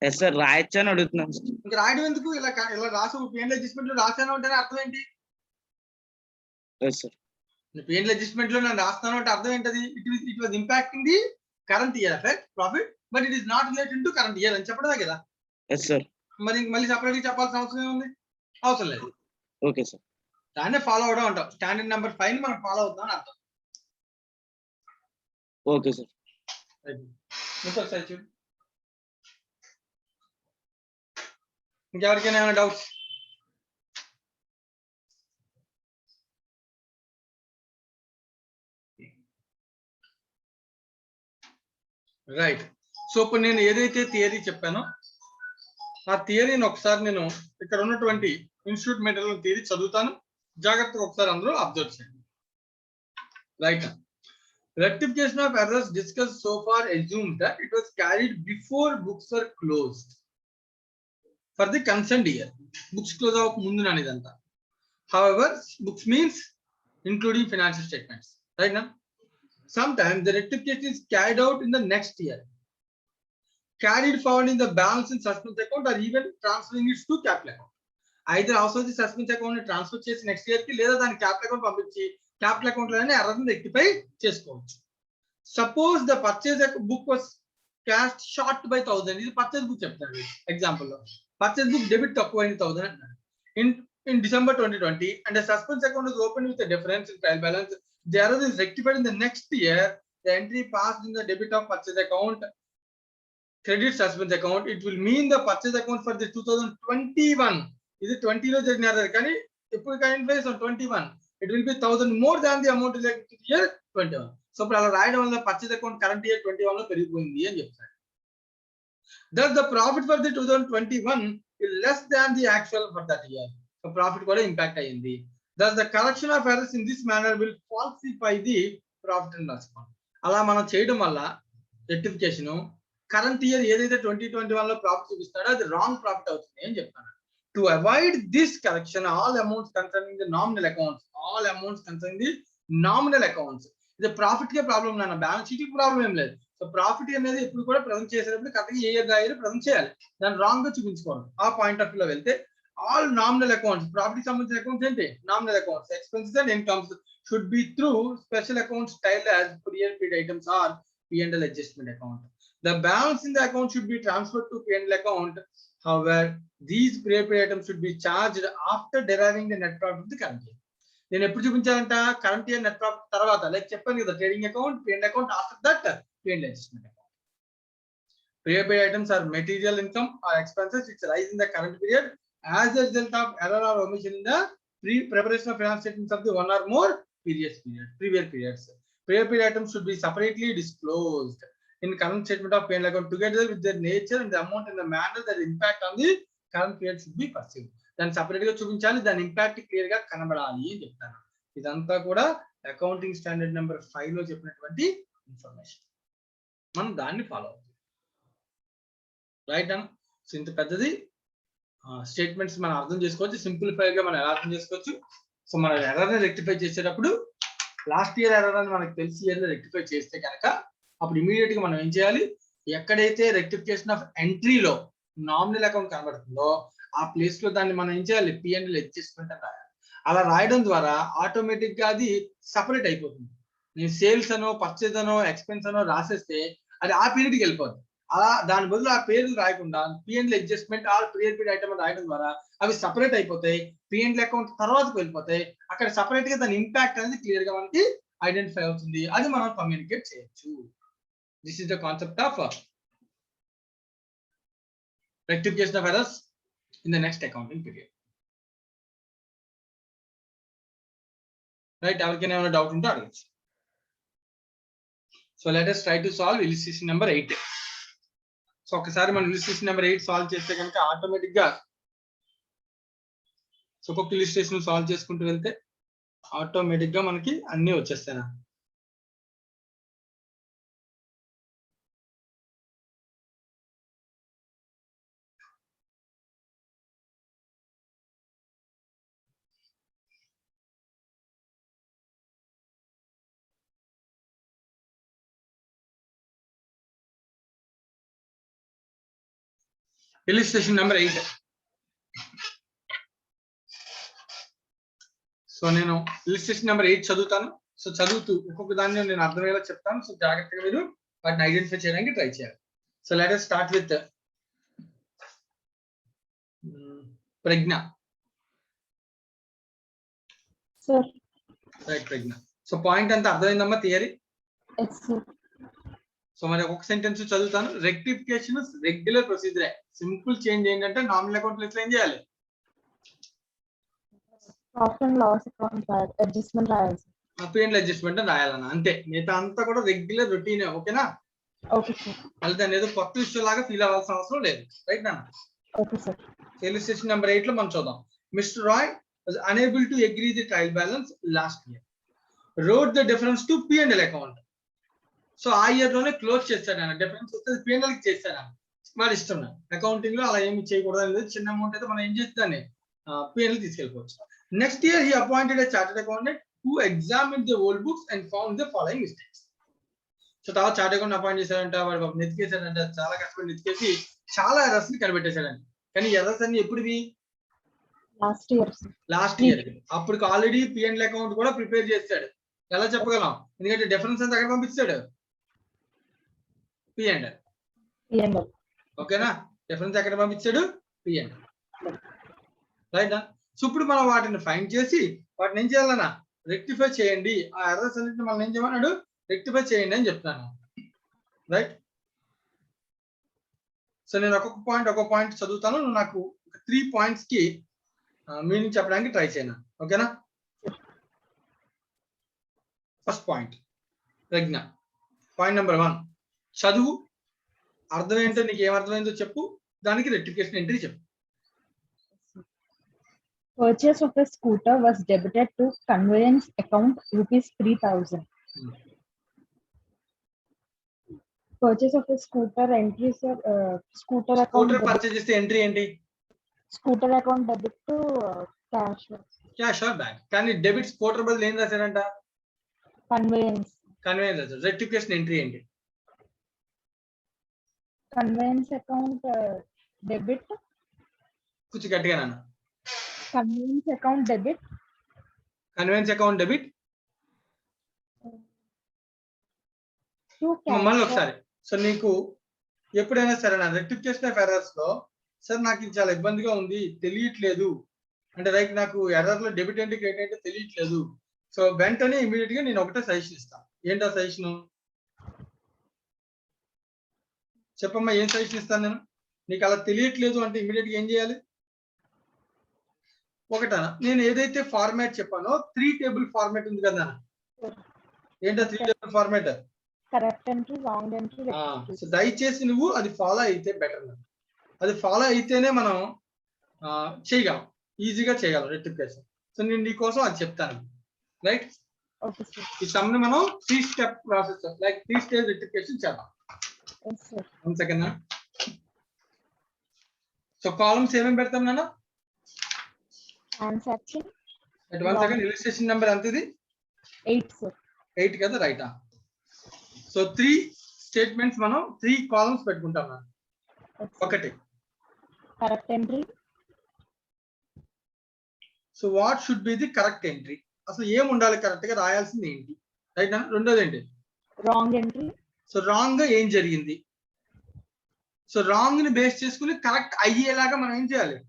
ఎస్ సార్, రాయచ్చా అని అడుగుతున్నాను. ఇంకా రాయడం ఎందుకు? ఇలా రాసి P&L అడ్జస్ట్మెంట్ లో రాసాను అంటే అర్థం ఏంటి? P&L అడ్జస్ట్మెంట్ లో నేను రాస్తాను అంటే అర్థం ఏంటది? It was impacting the current year effect profit but it is not related to current year అని చెప్పడమే కదా. Yes sir. మరి మళ్ళీ సపరేట్ గా చెప్పాల్సిన అవసరం ఏముంది? అవసరం లేదు. Okay sir. దాన్నే ఫాలో అవడం అంటాం. స్టాండర్డ్ నెంబర్ 5 ని మనం ఫాలో అవుతాం అని అర్థం. Okay sir. ఇంకొకసారి చూడు. ఇంకెవరికైనా ఏమైనా డౌట్స్? రైట్. సో ఇప్పుడు నేను ఏదైతే థియరీ చెప్పానో ఆ థియరీని ఒకసారి నేను ఇక్కడ ఉన్నటువంటి ఇన్స్టిట్యూట్ మెటీరియల్ థియరీ చదువుతాను. జాగ్రత్తగా ఒకసారి అందరూ అబ్జర్వ్ చేయండి. Right. Rectification of errors discussed so far assumes that it was carried before books were closed for the concerned year. Books close avvaka mundu nani idantha. However, books means including financial statements, right now. Sometimes the rectification is carried out in the next year, carried forward in the balance in suspense account, or even transferring it to capital account. Either also the suspense account ni transfer chesi next year ki leda dani capital account పంపించి capital account లోనే error ని rectify చేసుకోవచ్చు. Suppose the purchase book was cashed short by 1000. ఇది purchase book చెప్తాను example లో. Purchase book debit తక్కువైంది 1000 అంటున్నాడు. In December 2020, and the suspense account is opened with a difference in trial balance. The error is rectified in the next year. The entry passed in the debit of purchase account, credit suspense account. It will mean the purchase account for the 2021. This is 20 లో జరిగిన error కానీ ఇప్పుడు current base on 21. It will be 1000 more than the amount related to year 21. So ఇప్పుడు అలా రాయడం వల్ల purchase account current year 21 లో పెరిగిపోయింది అని చెప్తారు. Thus the profit for the 2021 is less than the actual for that year. So profit కూడా impact అయ్యింది. Thus the correction of errors in this manner will falsify the profit and loss account. అలా మనం చేయడం వల్ల rectification current year ఏదైతే 2021 లో profit చూపిస్తాడో అది wrong profit అవుతుంది అని చెప్తాను. To avoid this correction, all amounts concerning the nominal accounts, ఇది ప్రాఫిట్ కే ప్రాబ్లం నాన్న, బ్యాలెన్స్ షీట్ కి ప్రాబ్లం ఏం లేదు. సో ప్రాఫిట్ అనేది ఎప్పుడు కూడా ప్రజెంట్ చేసేటప్పుడు కరెక్ట్గా ఏ ఇయర్ ప్రజెంట్ చేయాలి, దాన్ని రాంగ్ గా చూపించుకోవాలి. ఆ పాయింట్ ఆఫ్ వ్యూ లో వెళ్తే all nominal accounts, ప్రాఫిట్ సంబంధించిన అకౌంట్స్ ఏంటి nominal accounts, expenses and incomes should be through special accounts styled as prior period items or P&L adjustment account. The balance in the account should be transferred to P&L account. However, these prior period items should be charged after deriving the net profit of the current year. నేను ఎప్పుడు చూపించాలంట, current year net profit తర్వాత, like చెప్పాను కదా, trading account, P&L account, after that P&L adjustment account. Prior period items are material income or expenses which rise in the current period as a result of error or omission in the preparation of financial statements of the one or more previous periods. Prior period items should be separately disclosed in current statement of P&L account together with their nature and the amount and the manner that impact on the current period should be perceived. దాన్ని separate గా చూపించాలి, దాని impact clear గా కనబడాలి అని చెప్తాను. ఇదంతా కూడా అకౌంటింగ్ స్టాండర్డ్ నెంబర్ 5 లో చెప్పినటువంటి ఇన్ఫర్మేషన్, మనం దాన్ని ఫాలో అవుతాం. రైట్ అన్న. సో ఇంత పెద్దది స్టేట్మెంట్స్ మనం అర్థం చేసుకోవచ్చు, సింప్లిఫై గా మనం ఎలా అర్థం చేసుకోవచ్చు. సో మన ఎర్రర్ ని రెక్టిఫై చేసేటప్పుడు లాస్ట్ ఇయర్ ఎర్రర్ అని మనకు తెలిసి ఇయర్ రెక్టిఫై చేస్తే కనుక అప్పుడు ఇమీడియట్ గా మనం ఏం చేయాలి, ఎక్కడైతే రెక్టిఫికేషన్ ఆఫ్ ఎంట్రీలో నామినల్ అకౌంట్ కనబడుతుందో ఆ ప్లేస్ లో దాన్ని మనం ఏం చేయాలి, P&L అడ్జస్ట్మెంట్ అని రాయాలి. అలా రాయడం ద్వారా ఆటోమేటిక్ గా అది సపరేట్ అయిపోతుంది. నేను సేల్స్ అనో పర్చేజ్ అనో ఎక్స్పెన్స్ అనో రాసేస్తే అది ఆ పీరియడ్ కి వెళ్ళిపోతుంది. అలా దాని బదులు ఆ పేర్లు రాయకుండా P&L adjustment or prior period item రాయడం ద్వారా అవి సపరేట్ అయిపోతాయి, P&L అకౌంట్ తర్వాతకు వెళ్ళిపోతాయి. అక్కడ సపరేట్ గా దాని ఇంపాక్ట్ అనేది క్లియర్ గా మనకి ఐడెంటిఫై అవుతుంది, అది మనం కమ్యూనికేట్ చేయొచ్చు. This is the concept of rectification of errors in the next accounting period. Right, ఎవరికైనా ఏమైనా డౌట్ ఉంటే అడగచ్చు. So let us try to solve illustration number 8. So ఒకసారి మనం illustration number 8 సాల్వ్ చేస్తే కనుక ఆటోమేటిక్ గా సో ఒక్కొక్క illustration సాల్వ్ చేసుకుంటూ వెళ్తే ఆటోమేటిక్ గా మనకి అన్ని వచ్చేస్తాయి. illustration number 8. సో నేను illustration number 8 చదువుతాను. సో చదువుతూ ఒక్కొక్క దాన్ని నేను అర్థమయ్యేలా చెప్తాను. సో జాగ్రత్తగా మీరు వాటిని ఐడెంటిఫై చేయడానికి ట్రై చేయాలి. So let us start with Pragya. Sir right Pragya. So point అంతా అర్థమైందమ్మా, థియరీ? Yes sir. సో మరి ఒక్కొక్క సెంటెన్స్ చదువుతాను. రెక్టిఫికేషన్ రెగ్యులర్ ప్రొసీజరే. సింపుల్ చేంజ్ ఏంటంటే నామినల్ అకౌంట్ ప్లేస్ లో ఏం చేయాలి, profit and loss account adjustment రాయాలి. P&L అడ్జస్ట్మెంట్ అని రాయాలన్న, అంతే. మిగతా అంతా కూడా రెగ్యులర్ రొటీన్. ఓకేనా? Okay sir. మళ్ళీ దాన్ని ఏదో కొత్త విషయం లాగా ఫీల్ అవ్వాల్సిన అవసరం లేదు. రైట్ నాన్న? Okay sir. illustration number 8 లో మనం చూద్దాం. Mr. Roy was unable to agree the trial balance last year. Wrote the difference to P&L account. So ఆ ఇయర్ లోనే క్లోజ్ చేస్తాడు ఆయన. డిఫరెన్స్ వస్తే P&L కి చేస్తాడు ఆయన. మరి ఇష్టం అకౌంటింగ్ లో అలా ఏమి చేయకూడదు అనేది. చిన్న అమౌంట్ అయితే మనం ఏం చేస్తానే P&L తీసుకెళ్ళిపోవచ్చు. Next year he appointed a chartered accountant who examined the old books and found the following mistakes. So తర్వాత చార్టెడ్ అకౌంట్ అపాయింట్ చేశాడంట. వాడు నెతికేశాడంట. చాలా కష్టపడి నెతికేసి చాలా ఎర్రర్స్ ని కనిపెట్టేశాడంట. కానీ ఎర్రర్స్ అన్ని ఎప్పుడువి? Last year. అప్పుడు ఆల్రెడీ P&L అకౌంట్ కూడా ప్రిపేర్ చేస్తాడు. ఎలా చెప్పగలం? ఎందుకంటే డిఫరెన్స్ అంతా అక్కడ పంపిస్తాడు P&L. ఓకేనా? డిఫరెన్స్ ఎక్కడ పంపించాడు? P&L. రైట్. సో ఇప్పుడు మనం వాటిని ఫైండ్ చేసి వాటిని ఏం చేయాలన్నా రెక్టిఫై చేయండి. ఆ ఎర్రర్స్ అన్నింటిని మనం ఏం చేయమన్నాడు? రెక్టిఫై చేయండి అని చెప్తాను. రైట్. సో నేను ఒక్కొక్క పాయింట్ చదువుతాను. నువ్వు నాకు 3 పాయింట్స్ కి మీనింగ్ చెప్పడానికి ట్రై చేయను. ఓకేనా? ఫస్ట్ పాయింట్ ప్రజ్ఞ. పాయింట్ నెంబర్ 1 చదువు. అర్థం ఏంటో నీకు ఏమర్థమైందో చెప్పు. దానికి రెక్టిఫికేషన్ ఎంట్రీ చెప్పు. Purchase of a scooter was debited to conveyance account ₹3,000. Purchase of a scooter entries scooter account scooter purchase చేస్తే ఎంట్రీ ఏంటి? scooter account debit to cash cash or bank. కానీ డెబిట్ స్కూటర్ బదులు ఏం రాశారంట? conveyance conveyance రాశారు. Rectification entry ఏంటి? conveyance account debit కొంచెం గట్టిగా నాన్న. conveyance account debit conveyance account debit. to మళ్ళీ cash. ఒకసారి. సో నీకు ఎప్పుడైనా సరే నా రెక్టిఫికేషన్ ఆఫ్ ఎర్రర్స్ లో సార్ నాకు ఇది చాలా ఇబ్బందిగా ఉంది, తెలియట్లేదు అంటే రైట్ నాకు ఎర్రర్ లో డెబిట్ ఏంటి క్రెడిట్ ఏంటో తెలియట్లేదు. సో వెంటనే ఇమీడియట్ గా నేను ఒకటే సజెషన్ ఇస్తాను. ఏంటో సజెషన్ చెప్పమ్మా. ఏం సజెషన్ ఇస్తాను నేను? నీకు అలా తెలియట్లేదు అంటే ఇమీడియట్ గా ఏం చేయాలి? ఒకటా నేను ఏదైతే ఫార్మాట్ చెప్పానో 3 టేబుల్ ఫార్మాట్ ఉంది కదా. ఏంటో 3 table format? correct entry, wrong entry, so rectification. దయచేసి నువ్వు అది ఫాలో అయితే బెటర్. అది ఫాలో అయితేనే మనం చేయగలం, ఈజీగా చేయగలం రెక్టిఫికేషన్. సో నేను నీకోసం అది చెప్తాను. రైట్. Okay sir. ఈ సమ్ని మనం 3 step process like 3 stage rectification చేద్దాం. Yes sir. 1 second. So columns ఏమేమి పెడతాం నాన్న? Transaction at 1 second. Illustration number ఎంత ఇది? 8 sir. 8 కదా. రైటా. సో 3 స్టేట్మెంట్స్ మనం 3 కాలమ్స్ పెట్టుకుంటాం నాన్న. Yes, sir. ఒకటి correct entry, so what should be the correct entry? అసలు ఏం ఉండాలి, కరెక్ట్ గా రాయాల్సింది ఏంటి? రైట్. రెండోది ఏంటి? wrong entry, సో రాంగ్ గా ఏం జరిగింది? సో రాంగ్ ని బేస్ చేసుకుని కరెక్ట్ అయ్యేలాగా మనం ఏం చేయాలి?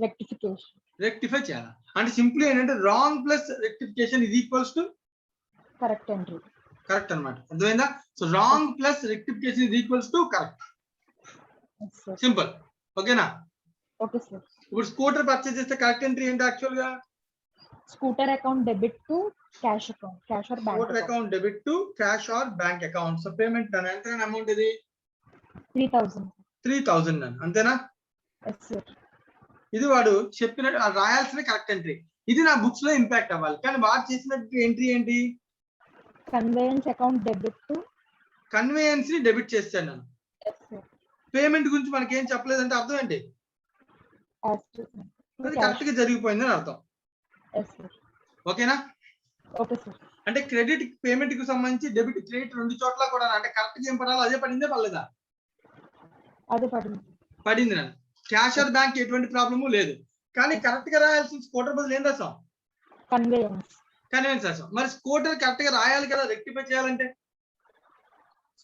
rectification. రెక్టిఫై చేయాలి. అంటే సింపుల్ ఏంటంటే wrong plus rectification is equals to correct entry. Correct అన్నమాట. అర్థమైందా? So wrong plus rectification is equals to correct. Yes sir. Simple. ఓకేనా? Okay sir. ఇప్పుడు స్కూటర్ పర్చేస్ చేస్తే కరెక్ట్ ఎంట్రీ ఏంటి యాక్చువల్ గా? Scooter account debit to cash account, cash or bank scooter account. Account debit to cash or bank account. So payment ఎంత amount ఇది? 3,000. 3,000 అంతేనా? Yes sir. ఇది వాడు చెప్పిన రాయాల్సిన కరెక్ట్ ఎంట్రీ. ఇది నా బుక్స్ లో ఇంపాక్ట్ అవ్వాలి. కానీ వాడు చేసినట్టు ఎంట్రీ ఏంటి? Conveyance account debit to. Conveyance ని డెబిట్ చేస్తాను నేను. Yes sir. పేమెంట్ గురించి మనకి ఏం చెప్పలేదంటే అర్థం ఏంటి? As to అది cash. కరెక్ట్ గా జరిగిపోయిందని అర్థం. Yes sir. ఓకేనా? Okay sir. అంటే క్రెడిట్ పేమెంట్ కి సంబంధించి డెబిట్ క్రెడిట్ 2 చోట్ల కూడా అంటే కరెక్ట్ గా ఏం పడాలో అదే పడిందే పడలేదా? అదే పడింది. పడింది నన్ను. క్యాష్ ఆర్ బ్యాంక్ ఎటువంటి ప్రాబ్లము లేదు. కానీ కరెక్ట్ గా రాయాల్సిన స్కూటర్ బదులు ఏం రాసాం? Conveyance. కన్వేయన్స్ రాసాం. మరి స్కూటర్ కరెక్ట్ గా రాయాలి కదా రెక్టిఫై చేయాలంటే.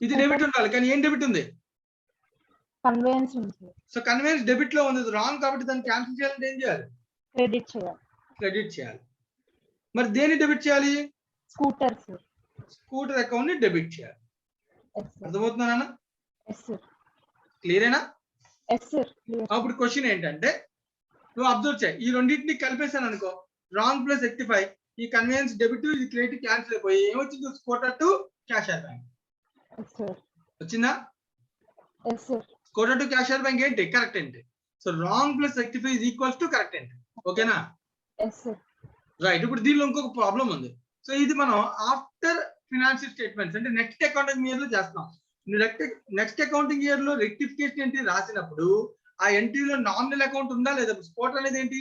ఇది డెబిట్ ఉండాలి. కానీ ఏం డెబిట్ ఉంది? Conveyance ఉంది sir. సో కన్వేయన్స్ డెబిట్ లో ఉంది. రాంగ్ కాబట్టి దాన్ని క్యాన్సిల్ చేయాలంటే ఏం చేయాలి? Credit చేయాలి. క్రెడిట్ చేయాలి. మరి దేన్ని డెబిట్ చేయాలి? Scooter sir. స్కూటర్ అకౌంట్ ని డెబిట్ చేయాలి. Yes sir. అర్థమవుతుందా? Yes sir. క్లియరేనా? Yes sir. Clear. అప్పుడు క్వశ్చన్ ఏంటంటే నువ్వు అబ్జర్వ్ చేయి. ఈ రెండింటిని కలిపేశాను అనుకో, రాంగ్ ప్లస్ రెక్టిఫై, ఈ కన్వీనియన్స్ డెబిట్ ఇది క్రెడిట్ క్యాన్సిల్ అయిపోయి ఏమొచ్చింది? Scooter to cash or bank Yes sir. వచ్చిందా? Yes sir. Scooter to cash or bank ఏంటి? కరెక్ట్ ఏంటి? So wrong plus rectify is equals to correct ఏంటి? ఓకేనా? Yes sir. రైట్. ఇప్పుడు దీనిలో ఇంకొక ప్రాబ్లం ఉంది. సో ఇది మనం ఆఫ్టర్ ఫినాన్షియల్ స్టేట్మెంట్స్ అంటే నెక్స్ట్ అకౌంటింగ్ ఇయర్ లో చేస్తాం. నెక్స్ట్ అకౌంటింగ్ ఇయర్ లో రెక్టిఫికేషన్ ఎంట్రీ రాసినప్పుడు ఆ ఎంట్రీలో నామినల్ అకౌంట్ ఉందా లేదా? స్పోర్ట్ అనేది ఏంటి?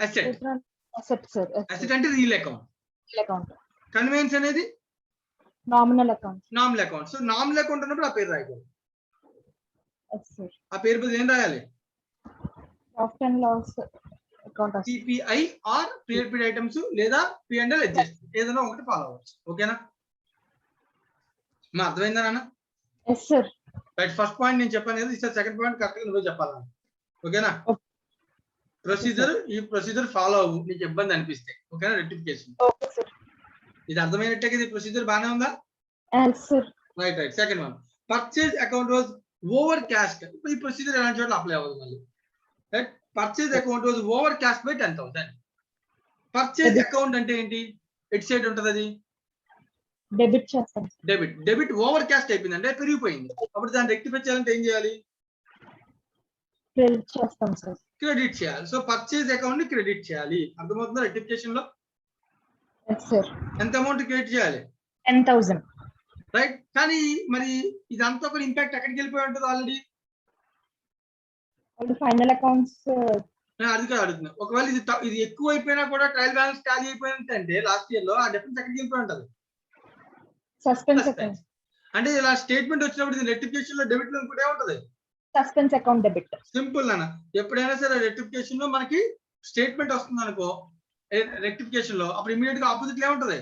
అసెట్. Asset, sir. అసెట్ అంటే రియల్ అకౌంట్. Account. కన్వెన్స్ అనేది Nominal account. Nominal account. So nominal account ఉన్నప్పుడు ఆ పేరు రాయకూడదు. Yes, sir. ఆ పేరు బదులు ఏం రాయాలి? Profit and loss account. CPI or prepaid items లేదా P&L అడ్జస్ట్ ఏదైనా ఒకటి ఫాలో అవ్వచ్చు. ఓకేనా? మా అర్థమైందా నాన్న? Yes, sir. Right. First point నేను చెప్పాను కదా, ఈసారి సెకండ్ పాయింట్ కరెక్ట్ గా నువ్వే చెప్పాలన్నా. ఓకేనా? ప్రొసీజర్, ఈ ప్రొసీజర్ ఫాలో అవ్వు నీకు ఇబ్బంది అనిపిస్తే. ఓకేనా? Rectification Okay, sir. ఇది అర్థమైనట్టే కదా? ఈ ప్రొసీజర్ బాగానే ఉందా? Yes, sir. Right right. Second one, purchase account was over caste. ఈ ప్రొసీజర్ ఎలాంటి చోట్ల అప్లై అవ్వదు మళ్ళీ. Right. Purchase account was over cast by 10,000. Purchase account అంటే ఏంటి? ఎట్ సైడ్ ఉంటుంది అది Debit చేస్తాం. డెబిట్. డెబిట్ ఓవర్ క్యాస్ట్ అయిపోయింది అంటే పెరిగిపోయింది. అప్పుడు దాన్ని రెక్టిఫై చేయాలంటే ఏం చేయాలి? Credit చేస్తాం, sir. క్రెడిట్ చేయాలి. సో పర్చేజ్ అకౌంట్ ని క్రెడిట్ చేయాలి. అర్థమవుతుందా? రెక్టిఫికేషన్ లో Yes, sir. ఎంత అమౌంట్ క్రెడిట్ చేయాలి? 10,000. రైట్. కానీ మరి ఇదంతా ఒక ఇంపాక్ట్ ఎక్కడికి వెళ్ళిపోయి ఉంటుంది already? All the final accounts. నేను అది కాదు అడుగుతున్నా. ఒకవేళ ఇది ఎక్కువ అయిపోయినా కూడా ట్రయల్ బ్యాలెన్స్ టాలీ అయిపోయిందంటే లాస్ట్ ఇయర్ లో ఆ డిఫరెన్స్ ఎక్కడికి వెళ్ళిపోయి ఉంటుంది? Suspense account. అంటే ఇలా స్టేట్మెంట్ వచ్చినప్పుడు ఇది రెక్టిఫికేషన్ లో డెబిట్ లో ఇంకోటి ఏముంటది? Suspense account debit. సింపుల్ అన్న. ఎప్పుడైనా సరే రెక్టిఫికేషన్ లో మనకి స్టేట్మెంట్ వస్తుంది అనుకో రెక్టిఫికేషన్ లో, అప్పుడు ఇమీడియట్ గా ఆపోజిట్ ఏముంటది?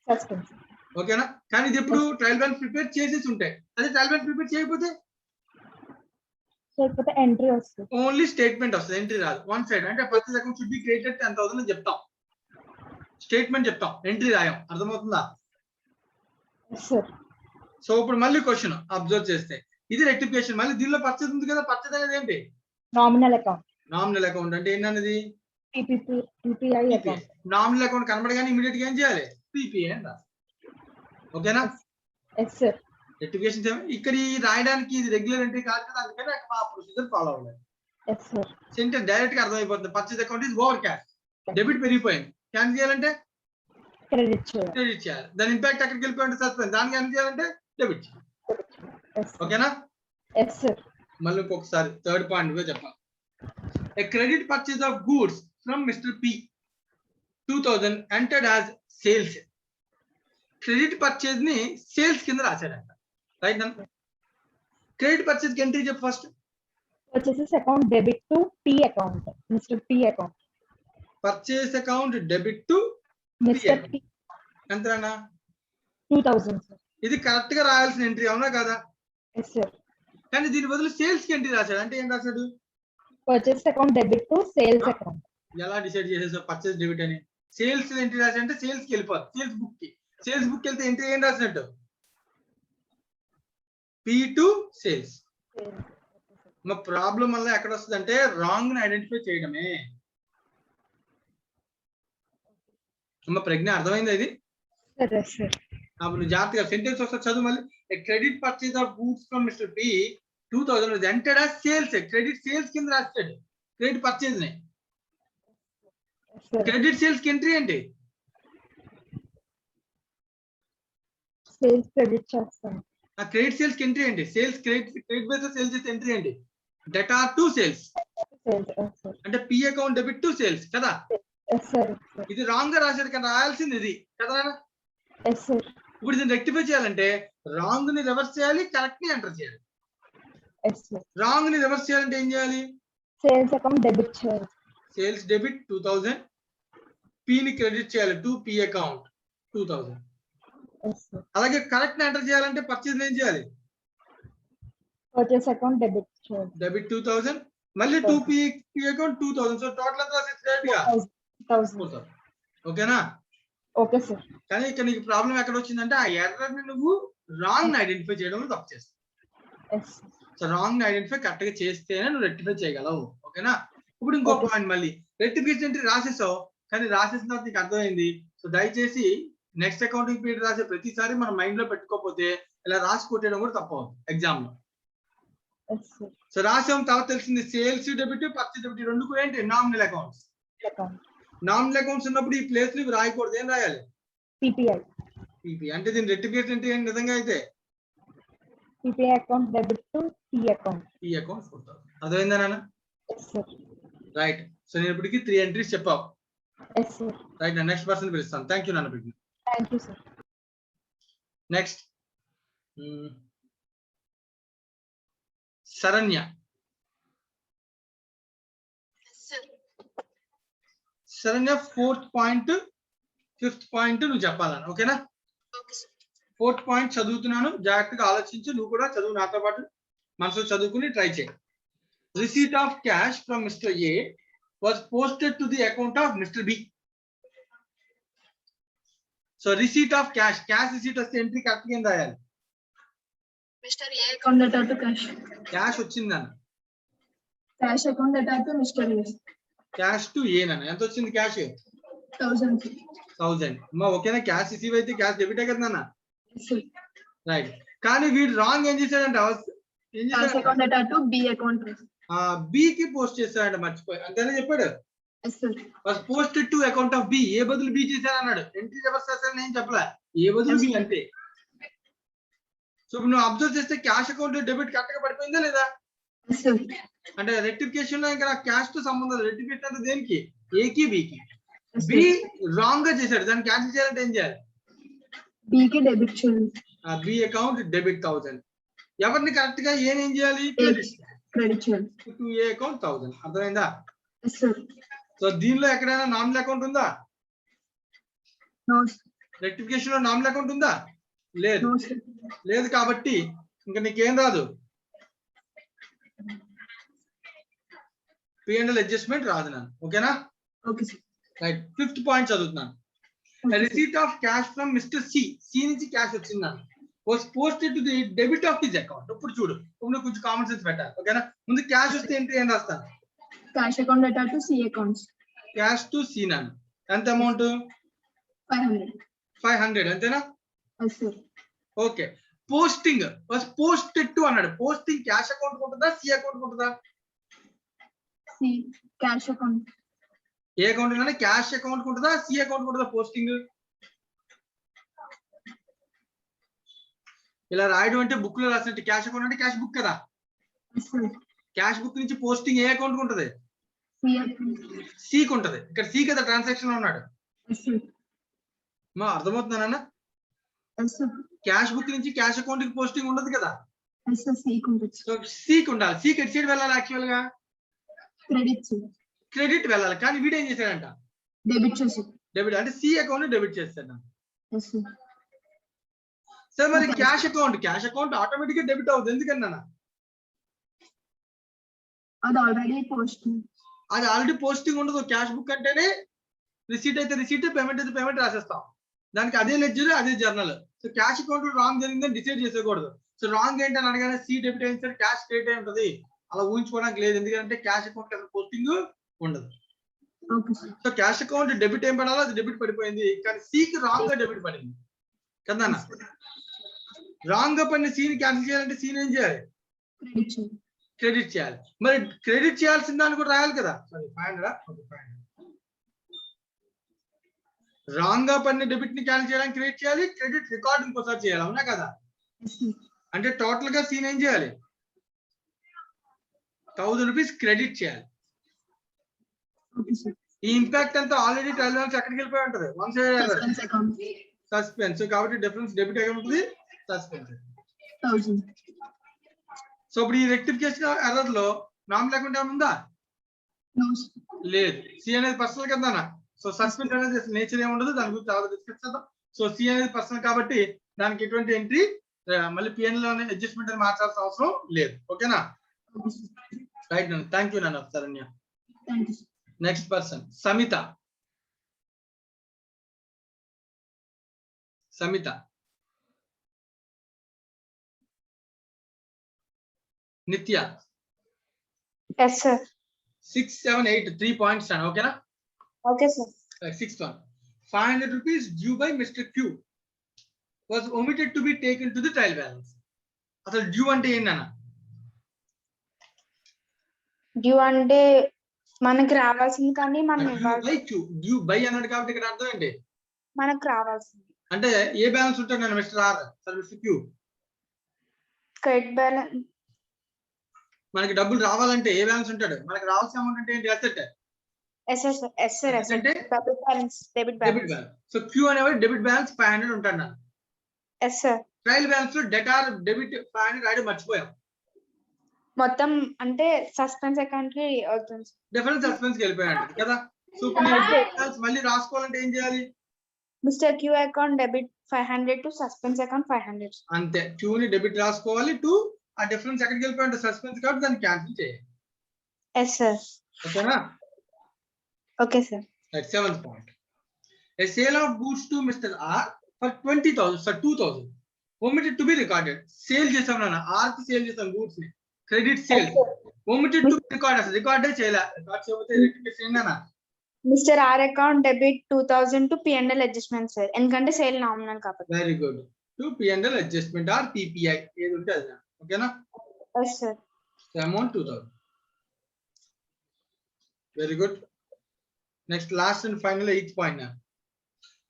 Suspense. ఓకేనా? కానీ ఇది ఎప్పుడు ట్రయల్ బ్యాలెన్స్ ప్రిపేర్ చేసేసి ఉంటాయి. అదే ట్రయల్ బ్యాలెన్స్ ప్రిపేర్ చేయకపోతే లేకపోతే ఎంట్రీ వస్తుంది. ఓన్లీ స్టేట్మెంట్ వస్తుంది, ఎంట్రీ రాదు. వన్ సైడ్ అంటే purchase account should be created 10,000 అని చెప్తాం, స్టేట్మెంట్ చెప్తాం, ఎంట్రీ రాయం. అర్థమవుతుందా? Yes, sir. సో ఇప్పుడు మళ్ళీ క్వశ్చన్ అబ్జర్వ్ చేస్తే ఇది రెక్టిఫికేషన్. మళ్ళీ దీనిలో పర్చేజ్ ఉంది కదా, పర్చేజ్ అనేది ఏంటి? Nominal account. నామినల్ అకౌంట్ అంటే ఏంటనేది? PPI account. నామినల్ అకౌంట్ కనబడగానే ఇమీడియట్ గా ఏం చేయాలి? పిపిఐ అని రాయాలి. ఓకేనా? Yes, sir. రెక్టిఫికేషన్ ఇక్కడ ఈ రాయడానికి ఇది రెగ్యులర్ ఎంట్రీ కాదు కదా, అందుకని ఆ ప్రొసీజర్ ఫాలో అవ్వాలి. Yes, sir. సెంటెన్స్ డైరెక్ట్ గా అర్థమైపోతుంది. Purchase account is over cash, debit పెరిగిపోయింది. క్యాన్ చేయాలంటే Credit చేయాలి. క్రెడిట్ చేయాలి. దాని ఇంపాక్ట్ ఎక్కడికి వెళ్ళిపోయింది? సస్పెన్స్. దానికి ఏం చేయాలంటే డెబిట్ చేయాలి. Yes, sir. ఓకేనా? Yes, sir. మళ్ళీ ఇంకొకసారి థర్డ్ పాయింట్ గా చెప్పాలి. A credit purchase of goods from Mr. P 2,000 entered as sales. Credit purchase ని సేల్స్ కింద రాశాడంట. రైట్ అన్న? క్రెడిట్ పర్చేజ్ కి ఎంట్రీ చెప్పు first. Purchases account debit to P account. Mr. P account. Purchase account debit to Mr. P. ఎంతనా? 2,000, sir. ఇది correct గా రాయాల్సిన entry, అవునా కదా? Yes, sir. కానీ దీని బదులు సేల్స్ కి ఎంట్రీ రాశాడు. అంటే ఏం రాశాడు? Purchase account debit to sales account. ఎలా డిసైడ్ చేసేసావు పర్చేస్ డెబిట్ అని? సేల్స్ ఎంట్రీ రాశాడు అంటే సేల్స్ కి వెళ్ళిపోదు. సేల్స్ బుక్ కి, సేల్స్ బుక్ వెళ్తే ఎంట్రీ ఏం రాసినట్టు? P to sales. మా ప్రాబ్లం వల్ల ఎక్కడ వస్తుంది అంటే రాంగ్ ని ఐడెంటిఫై చేయడమే. అమ్మ ప్రజ్ఞ అర్థమైందా ఇది? Sir, yes, sir. అప్పుడు జాగ్రత్తగా సెంటెన్స్ వస్తే చదువు మళ్ళీ. Credit purchase of goods from mister P 2,000 ఎంటెడ్ as sales. Credit sales కింద రాస్తాడు క్రెడిట్ పర్చేజ్ ని. Yes, sir. క్రెడిట్ సేల్స్ కి ఎంట్రీ ఏంటి? Sales credit చేస్తాం. ఆ క్రెడిట్ సేల్స్ కి ఎంట్రీ ఏంటి? సేల్స్ క్రెడిట్ బేస్ సేల్స్ చేస్తే ఎంట్రీ ఏంటి? Debtor to sales. Sales. Yes, sir. అంటే P account debit to sales కదా? Yes, sir. Yes, sir. ఇది రాంగ్ గా రాశాడు కానీ రాయాల్సింది ఇది కదా నాన్న? Yes, sir. ఇప్పుడు దీన్ని రెక్టిఫై చేయాలంటే రాంగ్ ని రివర్స్ చేయాలి, కరెక్ట్ ని ఎంటర్ చేయాలి. Yes, sir. రాంగ్ ని రివర్స్ చేయాలంటే ఏం చేయాలి? Sales account debit చేయాలి. సేల్స్ డెబిట్ 2,000, P ని క్రెడిట్ చేయాలి to P account 2,000. Yes, sir. అలాగే కరెక్ట్ ని ఎంటర్ చేయాలంటే పర్చేజ్ ఏం చేయాలి? Purchase account debit చేయాలి. డెబిట్ 2,000 మళ్ళీ 2 P అకౌంట్ 2,000. సో టోటల్ ఎంత రాసేది డైరెక్ట్ గా 1,000. ఓకేనా? Okay, sir. కానీ ఇక్కడ నీకు ప్రాబ్లం ఎక్కడ వచ్చిందంటే ఆ ఎర్రర్ ని నువ్వు రాంగ్ ఐడెంటిఫై చేయడంలో తప్పు చేస్తావు. Yes, sir. So wrong identify correct గా చేస్తేనే నువ్వు రెక్టిఫై చేయగలవు. ఓకేనా? ఇప్పుడు ఇంకో పాయింట్ మళ్ళీ రెక్టిఫికేషన్ ఎంట్రీ రాసేసావు కానీ రాసేసిన తర్వాత నీకు అర్థమైంది. సో దయచేసి నెక్స్ట్ అకౌంటింగ్ పీరియడ్ రాసే ప్రతిసారి మనం మైండ్ లో పెట్టుకోకపోతే ఇలా రాసి కొట్టేయడం కూడా తప్పు అవుతుంది ఎగ్జామ్ లో. Yes, sir. సో రాసాం తర్వాత తెలిసింది సేల్స్ డెబిట్ పర్చేజ్ డెబిట్ రెండు కూడా ఏంటి? Nominal accounts. Account. Nominal accounts ఉన్నప్పుడు ఈ ప్లేస్ లో ఇవి రాయకూడదు, ఏం రాయాలి? PPI. పీపీ. అంటే దీని రెక్టిఫికేషన్ అంటే ఏంటి నిజంగా అయితే? PPI account debit to C account. ఈ అకౌంట్ 4,000. అర్థమైందా నాన్న? Yes, sir. రైట్. సో నేను ఇప్పటికి 3 ఎంట్రీస్ చెప్పావు. Yes, sir. రైట్. నా నెక్స్ట్ పర్సన్ పిలుస్తాను. థ్యాంక్ యూ నాన్న. Big Thank you, sir. Next Saranya. Saranya 4th point 5th point నువ్వు చెప్పాలని, ఓకేనా? 4th పాయింట్ చదువుతున్నాను, జాగ్రత్తగా ఆలోచించు. నువ్వు కూడా చదువు నాతో పాటు, మనసులో చదువుకుని ట్రై చేయి. Receipt of cash from mister A was posted to the account of mister B. So receipt of cash, cash receipt వస్తే ఎంట్రీ కరెక్ట్ గా రాయాలి. Mister A account letter to cash. Cash వచ్చిందన్న, cash account letter to mister A. Cash to A నన్న. ఎంత వచ్చింది cash? 1000. 1000. అమ్మా ఓకేనా? Cash receive అయితే క్యాష్ డెబిటే కదా నాన్న. రైట్. కానీ వీడు రాంగ్ ఏం చేశాడంటే ఏం క్యాష్ చేశాడు? Account letter to B account. B కి పోస్ట్ చేశాడంట, మర్చిపోయి. అంతేనా చెప్పాడు? Yes sir. Was posted to account of B. A బదులు బి చేశాను అన్నాడు. ఎంట్రీ రివర్స్ చేశాను ఏం చెప్పలే, ఏ బదులు బి అంతే. సో ఇప్పుడు నువ్వు అబ్జర్వ్ చేస్తే క్యాష్ అకౌంట్ డెబిట్ కరెక్ట్ గా పడిపోయిందా లేదా? Yes sir. అంటే రెక్టిఫికేషన్ లో ఇంకా క్యాష్ తో సంబంధం లేదు. రెక్టిఫికేషన్ అంటే దేనికి? ఏకి బికి. బి రాంగ్ గా చేశాడు, దాన్ని క్యాన్సిల్ చేయాలంటే ఏం చేయాలి? బి కి డెబిట్ చేయాలి. B account debit 1000. ఎవరిని కరెక్ట్ గా ఏం చేయాలి? క్రెడిట్ చేయాలి. To A account 1000. అర్థమైందా? Yes sir. సో దీనిలో ఎక్కడైనా నామినల్ అకౌంట్ ఉందా? నో. రెక్టిఫికేషన్ లో నామినల్ అకౌంట్ ఉందా? లేదు. No sir. లేదు కాబట్టి ఇంకా నీకేం రాదు, P&L అడ్జస్ట్మెంట్ రాదు నాన్న, ఓకేనా? Okay sir. Right. 5th point చదువుతున్నాను. Receipt of cash from mister C. C నుంచి క్యాష్ వచ్చింది నాన్న. Was posted to the debit of his account. ఇప్పుడు చూడు, ఇప్పుడు నువ్వు కొంచెం కామన్ సెన్స్ పెట్టాలి, ఓకేనా? ముందు క్యాష్ వస్తే ఎంట్రీ ఏం రాస్తాను? Cash account letter to C accounts. Cash to C నాన్న. ఎంత అమౌంట్? 500. 500. అంతేనా? Yes sir. Okay. Posting was posted to అన్నాడు. పోస్టింగ్ క్యాష్ అకౌంట్ ఉంటుందా, సి అకౌంట్ ఉంటుందా? సి. Cash account. ఏ అకౌంట్ అంటే క్యాష్ అకౌంట్ ఉంటుందా, సి అకౌంట్ ఉంటుందా? పోస్టింగ్ ఇలా రాయడం అంటే బుక్ లో రాసినట్టు. క్యాష్ అకౌంట్ అంటే క్యాష్ బుక్ కదా. Yes sir. క్యాష్ బుక్ నుంచి పోస్టింగ్ ఏ అకౌంట్ ఉంటది? C account. సికి ఉంటది. ఇక్కడ సి కదా ట్రాన్సాక్షన్ లో ఉన్నాడు. Yes sir. మా అర్థమవుతుందన్న? Yes sir. క్యాష్ బుక్ నుంచి క్యాష్ అకౌంట్ కి పోస్టింగ్ ఉండదు కదా. Yes sir. C account. So సికి ఉండాలి. సికి ఎటు సైడ్ వెళ్ళాలి? యాక్చువల్ గా క్రెడిట్ చేయాలి. క్రెడిట్ వెళ్ళాలి. కానీ వీడు ఏం చేశాడంట? డెబిట్ చేసి. డెబిట్ అంటే సి అకౌంట్ డెబిట్ చేస్తాడు. Yes sir. సరే మరి క్యాష్ అకౌంట్ ఆటోమేటిక్ గా డెబిట్ అవుతుంది. ఎందుకన్నా? అది ఆల్రెడీ పోస్టింగ్. అది ఆల్రెడీ పోస్టింగ్ ఉండదు. క్యాష్ బుక్ అంటేనే రిసీట్ అయితే రిసీట్, పేమెంట్ అయితే పేమెంట్ రాసేస్తాం. దానికి అదే లెడ్జర్, అదే journal. So cash account wrong జరిగిందని డిసైడ్ చేసేకూడదు. సో రాంగ్ ఏంటని అడగానే సి డెబిట్ అయింది సార్, క్యాష్ క్రెడిట్ అయి ఉంటుంది. అలా ఊహించుకోవడానికి లేదు, ఎందుకంటే క్యాష్ అకౌంట్ అసలు పోస్టింగ్ ఉండదు. Okay sir. So cash account debit ఏం పడాలో అది డెబిట్ పడిపోయింది, కానీ సికి రాంగ్ గా డెబిట్ పడింది కదా అన్న. రాంగ్ గా పడిన సిని క్యాన్సిల్ చేయాలంటే సిని ఏం చేయాలి? క్రెడిట్ చేయాలి. క్రెడిట్ చేయాలి. మరి క్రెడిట్ చేయాల్సిన దాన్ని కూడా రాయాలి కదా. సారీ 500. రాంగ్ గా పడిన డెబిట్ ని క్యాన్సిల్ చేయడానికి క్రెడిట్ చేయాలి, క్రెడిట్ రికార్డ్ ఇంకోసారి చేయాలి, అవునా కదా? Yes sir. అంటే టోటల్ గా సీన్ ఏం చేయాలి? 1000 రూపీస్ క్రెడిట్ చేయాలి. Okay sir. ఈ ఇంపాక్ట్ అంతా ఆల్రెడీ ట్రయల్ బ్యాలెన్స్ ఎక్కడికి వెళ్ళిపోయి ఉంటది? One side suspense account. Suspense. కాబట్టి డిఫరెన్స్ డెబిట్ అయి ఉంటుంది, సస్పెన్స్. 1000. సో ఇప్పుడు ఈ రెక్టిఫికేషన్ ఎర్రర్ లో నామినల్ అకౌంట్ ఏమైనా ఉందా? నో. లేదు. సి అనేది పర్సనల్ కదా. సో సస్పెన్స్ అనేది నేచర్ ఏమి ఉండదు, దాని గురించి తర్వాత డిస్కస్ చేద్దాం. సో సి అనేది పర్సనల్ కాబట్టి దానికి ఎటువంటి ఎంట్రీ మళ్ళీ P&L అడ్జస్ట్మెంట్ అని మార్చాల్సిన అవసరం లేదు, ఓకేనా? రైట్ నాన్న. థ్యాంక్ యూ నాన్న. Saranya. Thank you. Next person Samita. Samita. Nitya. Yes sir. 6, 7, 8 3 points అన్న, ఓకేనా? Okay sir. 6th one. 500 rupees due by Mr. Q was omitted to be taken to the trial balance. అసలు డ్యూ అంటే ఏంటన్నా? డ్యూ అంటే మనకి రావాల్సింది కానీ మనం ఇవ్వాలి. డ్యూ బై అన్నాడు కాబట్టి ఇక్కడ అర్థం ఏంటి మనకు రావాల్సింది అంటే ఏ బ్యాలెన్స్ ఉంటాడు నేను mister R sir mister Q credit balance. మనకి డబ్బులు రావాలంటే ఏ బ్యాలెన్స్ ఉంటాడు మనకి రావాల్సిన అమౌంట్ అంటే ఏంటి అసెట్ అంటే debit balance. Debit balance. So Q అనేవాడు డెబిట్ బ్యాలెన్స్ 500 ఉంటాడు నాకు. Yes sir. ట్రయల్ బ్యాలెన్స్ లో డెట్ ఆర్ డెబిట్ 500 రాయడం మర్చిపోయాం. మొత్తం అంటే సస్పెన్స్ అకౌంట్ కి అవుతుంది. డిఫరెన్స్ సస్పెన్స్ కి వెళ్ళిపోయాడు కదా. సో మళ్ళీ రాసుకోవాలంటే ఏం చేయాలి mister Q account debit 500 to suspense account 500. అంతే క్యూ ని డెబిట్ రాసుకోవాలి టు ఆ డిఫరెన్స్ ఎక్కడికి వెళ్ళిపోయాడు సస్పెన్స్ కాబట్టి దాన్ని క్యాన్సిల్ చేయాలి. Yes sir. ఓకేనా. Okay sir. At 7th point, a sale of goods to Mr. R for 20,000, sir 2,000, omitted to be recorded. Sale చేసాం నాన్న R కి సేల్ చేసాం goods ని credit sale omitted to be recorded. Record చేయాలి. Record చేయకపోతే rectification ఏందన్నా mister R account debit 2000 to P&L adjustment sir ఎందుకంటే sale nominal కాబట్టి. Very good. To P&L adjustment or PPI ఏది ఉంటే అది. ఓకేనా. Yes sir. Amount 2,000. Very good. Next, last and final 8th point now.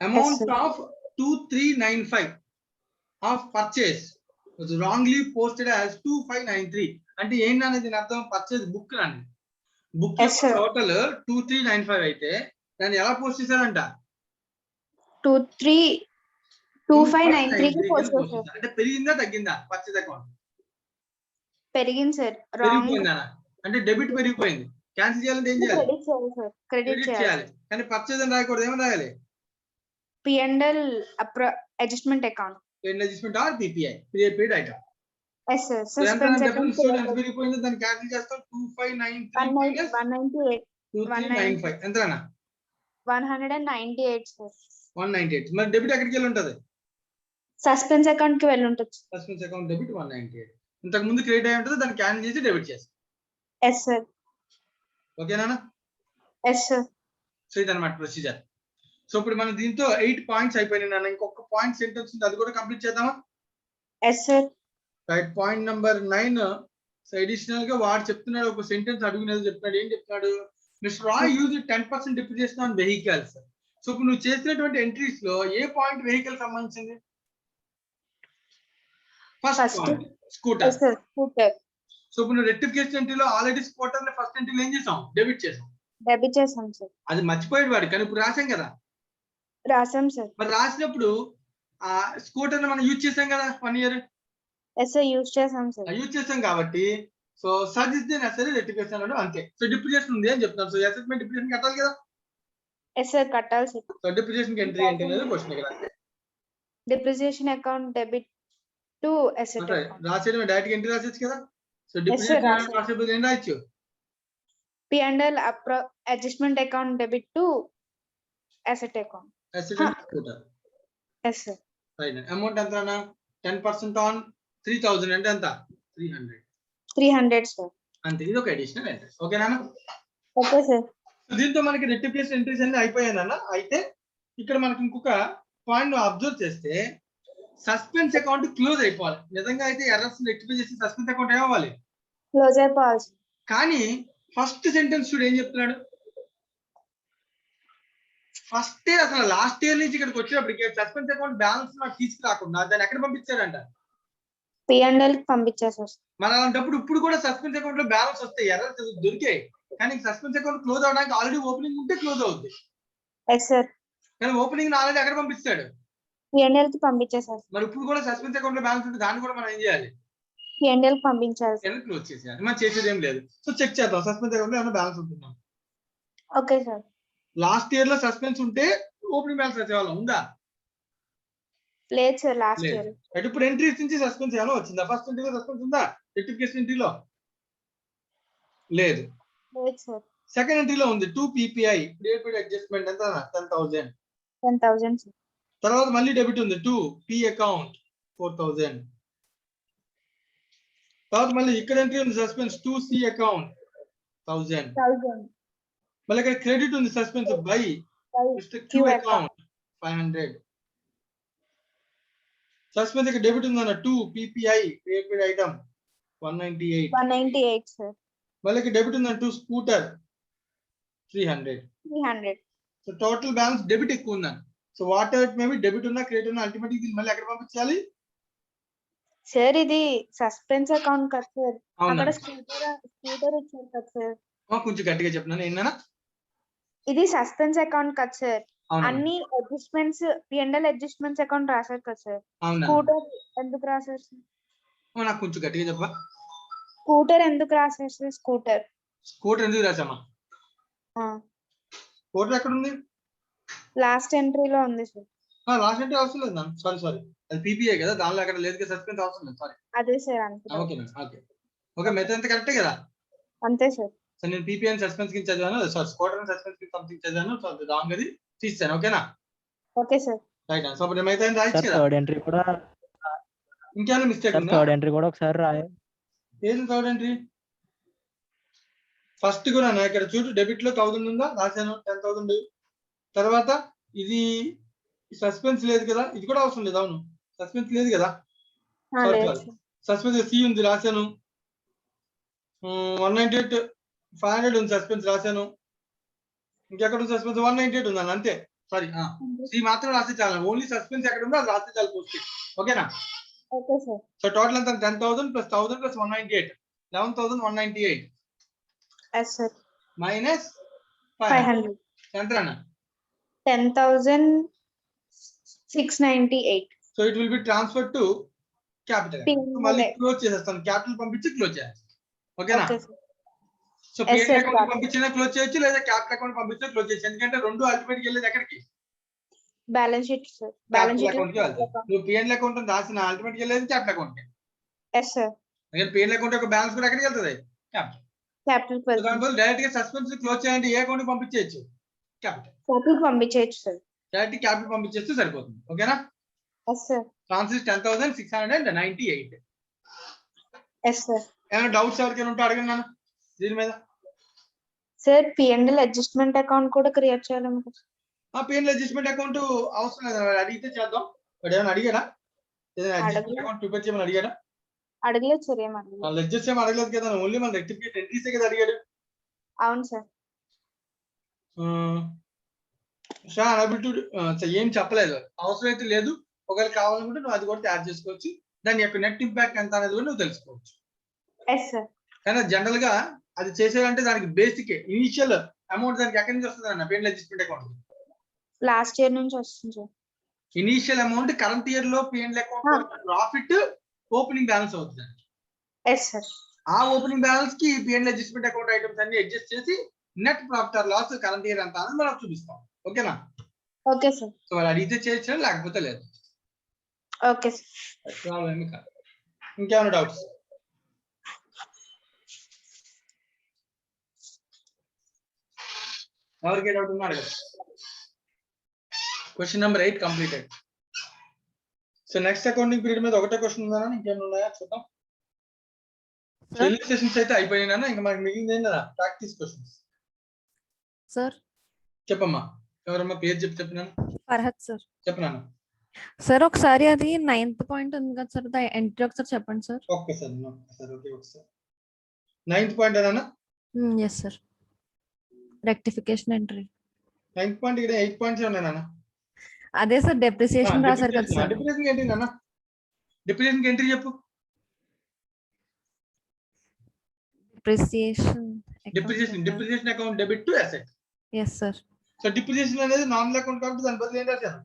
Amount Yes, of 2395 of purchase was wrongly posted as 2593. అంటే ఏంటనేది దీని అర్థం పర్చేస్ బుక్ అండి. Book Yes, sir. టోటల్ 2395 అయితే దాన్ని ఎలా పోస్ట్ చేశారంట 2593 కి పోస్ట్ చేశారు. అంటే పెరిగిందా తగ్గిందా పర్చేస్ అకౌంట్ పెరిగింది సార్. రాంగ్. పెరిగిపోయిందా అంటే డెబిట్ పెరిగిపోయింది. క్యాన్సిల్ చేయాలంటే ఏం చేయాలి క్రెడిట్ చేయాలి సార్. క్రెడిట్ క్రెడిట్ చేయాలి. చేయాలి. కానీ పర్చేస్ అని రాయకూడదు ఏమని రాయాలి P&L adjustment account. Adjustment or PPI prepaid item. Yes sir. So ఎంత సస్పెన్స్ డిఫరెన్స్ అకౌంట్ ఎంత పెరిగిపోయిందో దాన్ని క్యాన్సిల్ చేస్తాం 2593 198 2395 ఎంతనా 198 సార్. 198. మరి డెబిట్ ఎక్కడికి వెళ్ళి ఉంటది సస్పెన్స్ అకౌంట్ కి వెళ్ళి ఉంటుంది. Suspense account debit 198. ఇంతకు ముందు క్రెడిట్ అయి ఉంటుంది దాన్ని క్యాన్సిల్ చేసి డెబిట్ చేస్తాం. Yes sir. ఓకేనా. Yes sir. సో ఇదన్నమాట ప్రొసీజర్. సో ఇప్పుడు మనం దీంతో 8 పాయింట్స్ అయిపోయినాయి నాన్న. ఇంకొక పాయింట్ సెంటెన్స్ ఉంది అది కూడా కంప్లీట్ చేద్దామా. Yes sir. Right. Point number 9 so additional గా వాడు చెప్తున్నాడు ఒక సెంటెన్స్ అడుగునేది చెప్తున్నాడు. ఏం చెప్తున్నాడు mister Roy use 10% depreciation on vehicles. So ఇప్పుడు నువ్వు చేసినటువంటి ఎంట్రీస్ లో ఏ పాయింట్ వెహికల్ సంబంధించింది first point scooter. Yes sir. Scooter. So ఇప్పుడు నువ్వు రెక్టిఫికేషన్ ఎంట్రీలో ఆల్రెడీ స్కూటర్ ని ఫస్ట్ ఎంట్రీలో ఏం చేసాం డెబిట్ చేసాం. డెబిట్ చేసాం సార్. అది మర్చిపోయాడు వాడు కానీ ఇప్పుడు రాసాం కదా. రాసాం సార్. మరి రాసినప్పుడు ఆ స్కూటర్ ని మనం యూజ్ చేసాం కదా 1 year ఎస్ సార్. యూజ్ చేసాం సార్. యూజ్ చేసాం కాబట్టి so surge is the necessary rectification అన్నాడు అంతే. సో డిప్రిసియేషన్ ఉంది అని చెప్తాను. సో అసెస్మెంట్ డిప్రిసియేషన్ కట్టాలి కదా. Yes sir. కట్టాలి సార్. సో డిప్రిసియేషన్ కి ఎంట్రీ ఏంటి అనేది క్వశ్చన్ ఇక్కడ అంతే. Depreciation account debit to asset అంటే అకౌంట్. రాసేయడం డైరెక్ట్ ఎంట్రీ రాసేచ్చు కదా. సో sir, డిప్రిసియేషన్ రాసేయచ్చు. రాసేప్పుడు ఏం రాయొచ్చు P&L adjustment account debit to asset account. Asset scooter. Yes sir. Right. Amount ఎంత అన్న 10% ఆన్ 3000 అంటే ఎంత 300 300 సార్. అంతే. ఇది ఒక అడిషనల్ ఎంట్రీ. ఓకేనా. Okay sir. దీంతో మనకి రెక్టిఫికేషన్ ఎంట్రీస్ అన్ని అయిపోయాయన్న. అయితే ఇక్కడ మనకి ఇంకొక పాయింట్ అబ్జర్వ్ చేస్తే సస్పెన్స్ అకౌంట్ క్లోజ్ అయిపోవాలి. నిజంగా అయితే ఎర్రర్స్ రెక్టిఫై చేసి సస్పెన్స్ అకౌంట్ ఏమవ్వాలి క్లోజ్ అయిపోవాలి. కానీ ఫస్ట్ సెంటెన్స్ చూడు ఏం చెప్తున్నాడు. ఫస్ట్ అసలు లాస్ట్ ఇయర్ నుంచి ఇక్కడికి వచ్చినప్పటికి సస్పెన్స్ అకౌంట్ బ్యాలెన్స్ నాకు తీసుకురాకుండా దాన్ని ఎక్కడ పంపించాడంట P&L కి పంపించేసారు. మరి అలాంటప్పుడు ఇప్పుడు కూడా సస్పెన్స్ అకౌంట్ లో బ్యాలెన్స్ వస్తాయి ఎర్రర్స్ దొరికాయి. కానీ సస్పెన్స్ అకౌంట్ క్లోజ్ అవడానికి ఆల్రెడీ ఓపెనింగ్ ఉంటే క్లోజ్ అవుద్ది. Yes sir. కానీ ఓపెనింగ్ ఆల్రెడీ ఎక్కడ పంపిస్తాడు P&L కి పంపించేసారు. మరి ఇప్పుడు కూడా సస్పెన్స్ అకౌంట్ లో బ్యాలెన్స్ ఉంటే దాన్ని కూడా మనం ఏం చేయాలి P&L కి పంపించాలి సార్. క్లోజ్ చేసేయాలి. మనం చేసేది ఏం లేదు. సో చెక్ చేద్దాం సస్పెన్స్ అకౌంట్ లో ఏమైనా బ్యాలెన్స్ ఉంటుందా. Okay sir. లాస్ట్ ఇయర్ లో సస్పెన్స్ ఉంటే ఓపెనింగ్ బ్యాలెన్స్ వచ్చేవాళ్ళం ఉందా లేదు సార్. లాస్ట్ లేదు. ఇయర్. అంటే ఇప్పుడు ఎంట్రీస్ నుంచి సస్పెన్స్ ఏమైనా వచ్చిందా ఫస్ట్ ఎంట్రీలో సస్పెన్స్ ఉందా రెక్టిఫికేషన్ ఎంట్రీలో లేదు. లేదు సార్. సెకండ్ ఎంట్రీలో ఉంది 2 PPI ప్రీపెయిడ్ అడ్జస్ట్మెంట్ ఎంత 10,000. 10,000 సార్. తర్వాత మళ్ళీ డెబిట్ ఉంది 2 P అకౌంట్ 4,000. తర్వాత మళ్ళీ ఇక్కడ ఎంట్రీ ఉంది సస్పెన్స్ 2 C అకౌంట్ 1,000. 1000. మళ్ళీ ఇక్కడ క్రెడిట్ ఉంది suspense by mister Q account 500. Suspense ఇక్కడ డెబిట్ ఉందన్న 2 PPI ప్రీపెయిడ్ ఐటమ్ 198. 198 సార్. మళ్ళీ ఇక్కడ డెబిట్ ఉందన్న 2 scooter 300. 300. So total balance debit ఎక్కువ ఉందని. So what ever maybe debit ఉన్నా క్రెడిట్ ఉన్నా అల్టిమేట్లీ దీన్ని మళ్ళీ ఎక్కడ పంపించాలి? సార్ ఇది సస్పెన్స్ అకౌంట్ కదా సార్, అవునా? అక్కడ స్కూటర్ ఇచ్చారు కదా సార్. కొంచెం గట్టిగా చెప్తున్నాను ఏంటన్నా? ఇది సస్పెన్స్ అకౌంట్ కదా సార్, అవునా? అన్ని అడ్జస్ట్మెంట్స్ P&L అడ్జస్ట్మెంట్స్ అకౌంట్ రాశారు కదా సార్. అవునా? స్కూటర్ ఎందుకు రాశారు సార్? నాకు కొంచెం గట్టిగా చెప్పా. స్కూటర్ ఎందుకు రాశారు సార్? స్కూటర్ స్కూటర్ ఎందుకు రాసామా? స్కూటర్ ఎక్కడ ఉంది? లాస్ట్ ఎంట్రీలో ఉంది సార్. లాస్ట్ అంటే అవసరం లేదు మ్యామ్, సారీ అది పీపీఏ కదా, దానిలో అక్కడ లేదు కదా, సస్పెన్స్ అవసరం లేదు, సారీ. అదే సార్ అంతే. ఓకే ఓకే మెథడ్ అంతా కరెక్టే కదా? అంతే సార్. సో నేను పీపీ అని సస్పెన్స్ కింద చదివాను, సారీ స్కూటర్ అని సస్పెన్స్ కింద సంథింగ్ చదివాను, సో అది రాంగ్ అది తీస్తాను. ఓకేనా? Okay sir. రైట్. సో ఇప్పుడు మిగతా రాయొచ్చు కదా? థర్డ్ ఎంట్రీ కూడా ఇంకేమైనా మిస్టేక్ ఉందా? థర్డ్ ఎంట్రీ కూడా ఒకసారి రాయ. ఏది థర్డ్ ఎంట్రీ? ఫస్ట్ కూడా ఇక్కడ చూడు, డెబిట్ లో 1000 ఉందా, రాశాను 10,000. తర్వాత ఇది సస్పెన్స్ లేదు కదా, ఇది కూడా అవసరం లేదు. అవును, సస్పెన్స్ లేదు కదా, సస్పెన్స్ సి ఉంది రాశాను. 198 500 ఉంది సస్పెన్స్ రాశాను. ఇంకెక్కడ ఉంది సస్పెన్స్? 198 ఉందని అంతే. సారీ సి మాత్రం రాస్తే చాలు, ఓన్లీ సస్పెన్స్ ఎక్కడ ఉందో అది రాస్తే చాలు పోస్ట్. ఓకేనా? Okay sir. సో టోటల్ అంతా 10,000 plus 1000 plus 198 11,198 yes sir. Minus 500 ఎంత అన్న? 10,698. So it will be transfer to capital. మళ్ళీ క్లోజ్ చేసేస్తాను, క్యాపిటల్ పంపించి క్లోజ్ చేయాలి. ఓకేనా? సో పిఎన్ అకౌంట్ పంపించినా క్లోజ్ చేయొచ్చు, లేదా క్యాపిటల్ అకౌంట్ పంపించినా క్లోజ్ చేయొచ్చు. ఎందుకంటే రెండు అల్టిమేట్ వెళ్ళేది ఎక్కడికి? Balance sheet sir. Balance sheet account కి వెళ్తాయి. నువ్వు పిఎన్ అకౌంట్ రాసిన అల్టిమేట్ వెళ్ళేది క్యాపిటల్ అకౌంట్ కి. Yes sir. అందుకని పిఎన్ అకౌంట్ యొక్క బ్యాలెన్స్ కూడా ఎక్కడికి వెళ్తుంది? క్యాపిటల్. క్యాపిటల్ డైరెక్ట్ గా సస్పెన్స్ క్లోజ్ చేయండి, ఏ అకౌంట్ పంపించేయచ్చు? క్యాపిటల్ పంపించేయచ్చు సార్. డైరెక్ట్ క్యాపిటల్ పంపించేస్తే సరిపోతుంది. ఓకేనా? Yes sir. Transfer 10,698. Yes sir. ఏమైనా డౌట్స్ ఎవరికైనా ఉంటే అడగండి నన్ను దీని మీద. సార్ P&L అడ్జస్ట్మెంట్ అకౌంట్ కూడా క్రియేట్ చేయాలనుకో. పిఎన్ఎల్ అడ్జస్ట్మెంట్ అకౌంట్ అవసరం లేదు, అడిగితే చేద్దాం. వాడు ఏమైనా అడిగాడా? ఏదైనా అడ్జస్ట్మెంట్ అకౌంట్ ప్రిపేర్ చేయమని అడిగాడా? అడగలేదు సార్, ఏమన్నా. వాళ్ళు అడ్జస్ట్ చేయమని అడగలేదు కదా, ఓన్లీ మన రెక్టిఫికేట్ ఎంట్రీసే కదా అడిగాడు. అవును సార్. అనబుల్ టు ఏం చెప్పలేదు, అవసరం అయితే లేదు. ఒకవేళ కావాలనుకుంటే నువ్వు అది కూడా తయారు చేసుకోవచ్చు, దాని యొక్క నెట్ ఇంపాక్ట్ ఎంత అనేది కూడా నువ్వు తెలుసుకోవచ్చు. Yes sir. కానీ జనరల్ గా అది చేసేదంటే దానికి బేసిక్ ఇనిషియల్ అమౌంట్ దానికి ఎక్కడి నుంచి వస్తుంది అన్న PNL adjustment account? Last year నుంచి వస్తుంది sir. Initial amount current year లో PNL account profit opening balance అవుతుంది. Yes sir. ఆ ఓపెనింగ్ బ్యాలెన్స్ కి పిఎన్ఎల్ అడ్జస్ట్మెంట్ అకౌంట్ ఐటమ్స్ అన్ని అడ్జస్ట్ చేసి net profit or loss current year ఎంత అని మనం చూపిస్తాం. ఓకేనా? Okay sir. సో వాళ్ళు అడిగితే చేయొచ్చు, లేకపోతే లేదు. Okay sir. ఇంకేమైనా డౌట్స్? ఎవరికి డౌట్ ఉన్నారు కదా? Question number 8 completed. So next accounting period మీద ఒకటే క్వశ్చన్ ఉందా, ఇంకేమైనా ఉన్నాయా చూద్దాం. సెషన్స్ అయితే అయిపోయినా, ఇంకా మనకి మిగిలింది ఏంటన్నా ప్రాక్టీస్ క్వశ్చన్స్. సార్ చెప్పమ్మా, ఎవరమ్మా పేరు చెప్పినాను? ఫర్హత్ సార్. చెప్పినాను సార్. ఒకసారి అది 9th పాయింట్ ఉంది కదా సార్, ఎంట్రీ ఒకసారి చెప్పండి సార్. ఒక్కసారి ఓకే ఒకసారి 9th పాయింట్ అన్నా? Yes sir. Rectification entry 9th point. ఇక్కడ 8 పాయింట్స్ ఉన్నాయన్నా. అదే సార్, డెప్రిసియేషన్ రాశారు కదా సార్. డిప్రిసియేషన్ ఏంటి నాన్న? డిప్రిసియేషన్ ఎంట్రీ చెప్పు. Depreciation account debit to asset. Yes sir. So depreciation అనేది నార్మల్ అకౌంట్ కాబట్టి దాని బదులు ఏం రాశాను?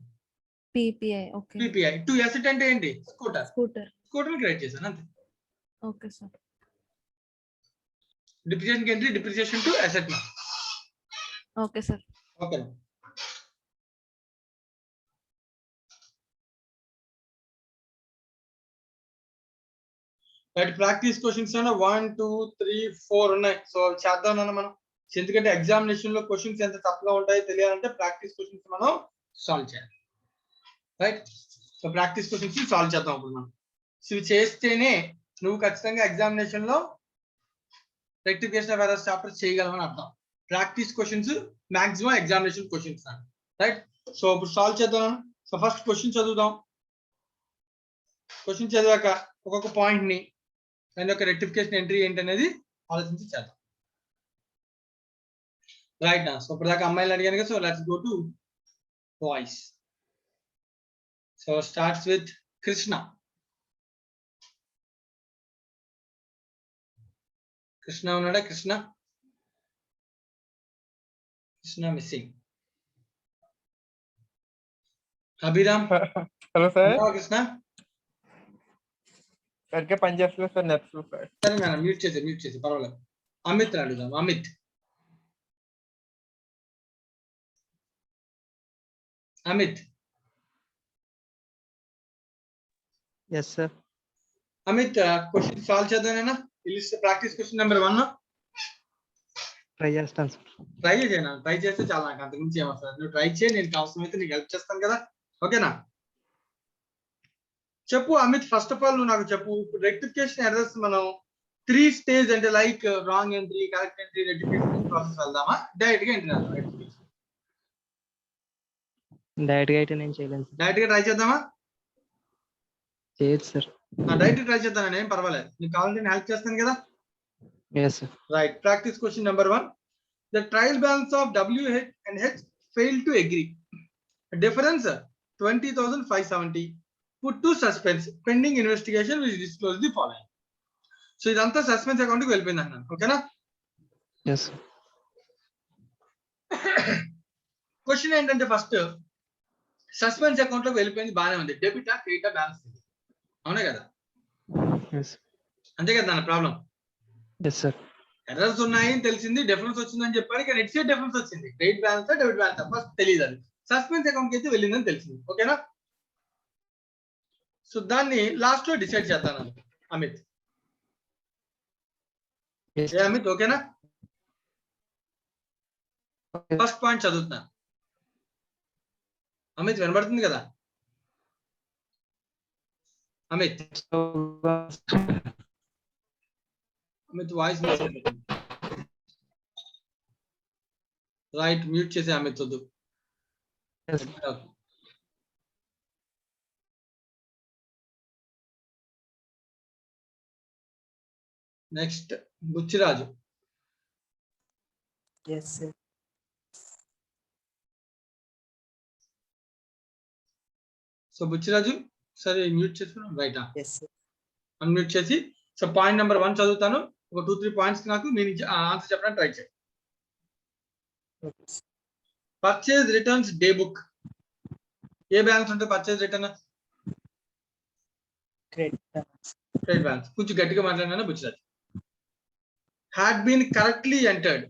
PPI. Okay. PPI to asset అంటే ఏంటి? స్కూటర్ క్రియేట్ చేశాను అంతే. Okay sir. Depreciation entry depreciation to asset. Okay sir. Okay. Practice questions 1 2 3 4 ఉన్నాయి. సో చేద్దాం మనం, ఎందుకంటే ఎగ్జామినేషన్ లో క్వశ్చన్స్ ఎంత తప్పుగా ఉంటాయో తెలియాలంటే ప్రాక్టీస్ క్వశ్చన్స్ మనం సాల్వ్ చేయాలి. Right? So practice questions solve చేద్దాం ఇప్పుడు మనం. ఇవి చేస్తేనే నువ్వు ఖచ్చితంగా ఎగ్జామినేషన్ లో రెక్టిఫికేషన్ ఆఫ్ ఎర్రర్స్ చాప్టర్ చేయగలమని అర్థం. Practice questions maximum examination questions. Right? So ఇప్పుడు సాల్వ్ చేద్దాం. సో ఫస్ట్ క్వశ్చన్ చదువుదాం. క్వశ్చన్ చదివాక ఒక్కొక్క పాయింట్ ని దాని యొక్క రెక్టిఫికేషన్ ఎంట్రీ ఏంటి అనేది ఆలోచించి చేద్దాం. రైట్ నా. సో ఇప్పుడు దాకా అమ్మాయిలు అడిగాను కదా, so let's go to boys. So starts with Krishna. Krishna ఉన్నాడా? Krishna missing. Abhiram. Hello sir. ఉన్నావా కృష్ణ? సరిగ్గా పని చేస్తలేదు సార్ నెట్ సార్. సరే మేడం, మ్యూట్ చేసి పర్వాలేదు. అమిత్ అడుగుదాం. Amit. Yes sir. Amit question solve చేద్దానేనా? ప్రాక్టీస్ క్వశ్చన్ నెంబర్ 1 ట్రై చేస్తాను సార్. ట్రై చేస్తే చాలా, నాకు అంతకుమించి ఏమవుతుంది. నువ్వు ట్రై చేయి, నేను అవసరమైతే నీకు హెల్ప్ చేస్తాను కదా. ఓకేనా? చెప్పు అమిత్, ఫస్ట్ ఆఫ్ ఆల్ నువ్వు నాకు చెప్పు. రెక్టిఫికేషన్ ఎర్రర్స్ మనం 3 స్టేజ్ అంటే like wrong entry, correct entry, rectification process వెళ్దామా? డైరెక్ట్ గా ఎంట్రీ డైరెక్ట్ గా అయితే నేను చేయలేను సార్. డైరెక్ట్ గా ట్రై చేద్దామా? చేయొచ్చు సార్. డైరెక్ట్ ట్రై చేద్దాం, ఏం పర్వాలేదు. నీకు కావాలంటే నేను హెల్ప్ చేస్తాను కదా. Yes sir. Right. Practice question number 1. The trial balance of WH and H failed to agree. Difference 20,570. Put to suspense. Pending investigation will disclose the following. So ఇదంతా suspense account కి వెళ్ళిపోయింది అన్నాను. ఓకేనా? Yes sir. క్వశ్చన్ ఏంటంటే first suspense account లోకి వెళ్ళిపోయింది, బాగానే ఉంది. డెబిటా క్రెడిటా బ్యాలెన్స్, అవునా కదా? ఎస్. అంతే కదా నా ప్రాబ్లం. Yes sir. ఎర్రర్స్ ఉన్నాయని తెలిసింది, డిఫరెన్స్ వచ్చిందని చెప్పారు. కానీ ఎట్ సైడ్ డిఫరెన్స్ వచ్చింది. Credit balance debit balance first తెలియదు. అది సస్పెన్స్ అకౌంట్ కి అయితే వెళ్ళిందని తెలిసింది. ఓకేనా? సో దాన్ని లాస్ట్ లో డిసైడ్ చేస్తాను అమిత్. అమిత్ ఓకేనా? ఫస్ట్ పాయింట్ చదువుతున్నాను. అమిత్ వినబడుతుంది కదా? అమిత్ వాయిస్ రైట్, మ్యూట్ చేసే అమిత్ వద్దు. Next Buchhiraju. Yes sir. So Buchhiraju సరే మ్యూట్ చేసుకున్నాం. Right, yes sir. అన్మ్యూట్ చేసి. సో పాయింట్ నెంబర్ 1 చదువుతాను. ఒక 2-3 పాయింట్స్ నాకు నేను ఆన్సర్ చెప్పడానికి ట్రై చేయండి. Purchase returns day book. ఏ బ్యాలెన్స్ ఉంటుంది పర్చేజ్ రిటర్న్? Credit balance. కొంచెం గట్టిగా మాట్లాడినా Buchiraju. Had been correctly entered.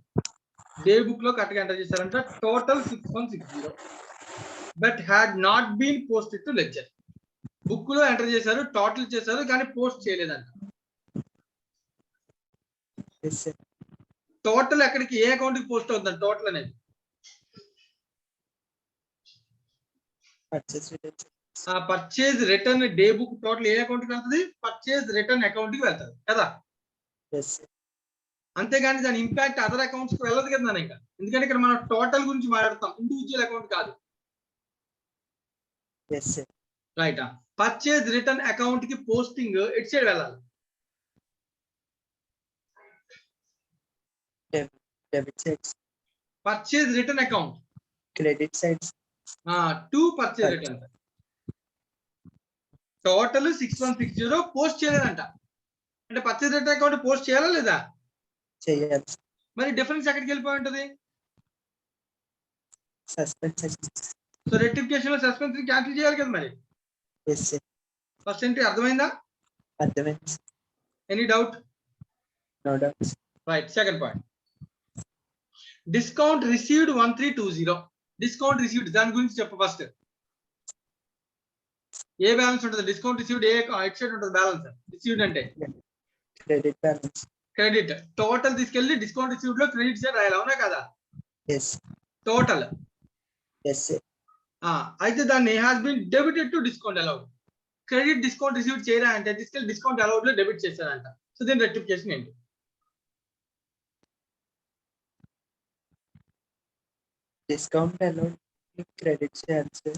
Day book లో కరెక్ట్ గా ఎంటర్ చేశారంట. Total 6160. But had not been posted to ledger. Book లో ఎంటర్ చేశారు, టోటల్ చేశారు, కానీ పోస్ట్ చేయలేదంట. టోటల్ ఎక్కడికి, ఏ అకౌంట్ కి పోస్ట్ అవుతుంది టోటల్ అనేది? Purchase return day book total ఏ అకౌంట్ కి వెళ్తుంది? పర్చేజ్ రిటర్న్ అకౌంట్ కి వెళ్తుంది కదా. అంతేగాని దాని ఇంపాక్ట్ అదర్ అకౌంట్స్ కి వెళ్ళదు కదా నాన్న. ఇంకా ఎందుకంటే ఇక్కడ మనం టోటల్ గురించి మాట్లాడతాం, ఇండివిజువల్ అకౌంట్ కాదు. రైట్. పర్చేజ్ రిటర్న్ అకౌంట్ కి పోస్టింగ్ ఎట్ సైడ్ వెళ్ళాలి? Debit side. Purchase return account credit side. To purchase return. Total 6160 post చేయలేదంట. అంటే పర్చేజ్ రిటర్న్ అకౌంట్ పోస్ట్ చేయాలా లేదా? చేయాలి. మరి డిఫరెన్స్ ఎక్కడికి వెళ్ళిపోయి ఉంటుంది? సస్పెన్స్. సో రెక్టిఫికేషన్ లో సస్పెన్స్ క్యాన్సిల్ చేయాలి కదా మరి. ఫస్ట్ ఎంట్రీ అర్థమైందా? అర్థమైంది. Any doubt? No doubt. Right. Second point, discount received 1320. Discount received దాని గురించి చెప్పు ఫస్ట్. ఏ బ్యాలెన్స్ ఉంటుంది? డిస్కౌంట్ రిసీవ్డ్ ఏ ఎట్ సైడ్ ఉంటుంది బ్యాలెన్స్? రిసీవ్డ్ అంటే క్రెడిట్ బ్యాలెన్స్. క్రెడిట్. టోటల్ తీసుకెళ్లి డిస్కౌంట్ రిసీవ్డ్ లో క్రెడిట్ సైడ్ రాయాలి, అవునా కదా? టోటల్. అయితే దాన్ని has been debited to discount allowed. Credit discount receive చేయరా అంటే తీసుకెళ్ళి డిస్కౌంట్ అలౌడ్ లో డెబిట్ చేశారంట. సో దీని రెక్టిఫికేషన్ ఏంటి? డిస్కౌంట్ అలౌడ్ క్రెడిట్ చేయాలి.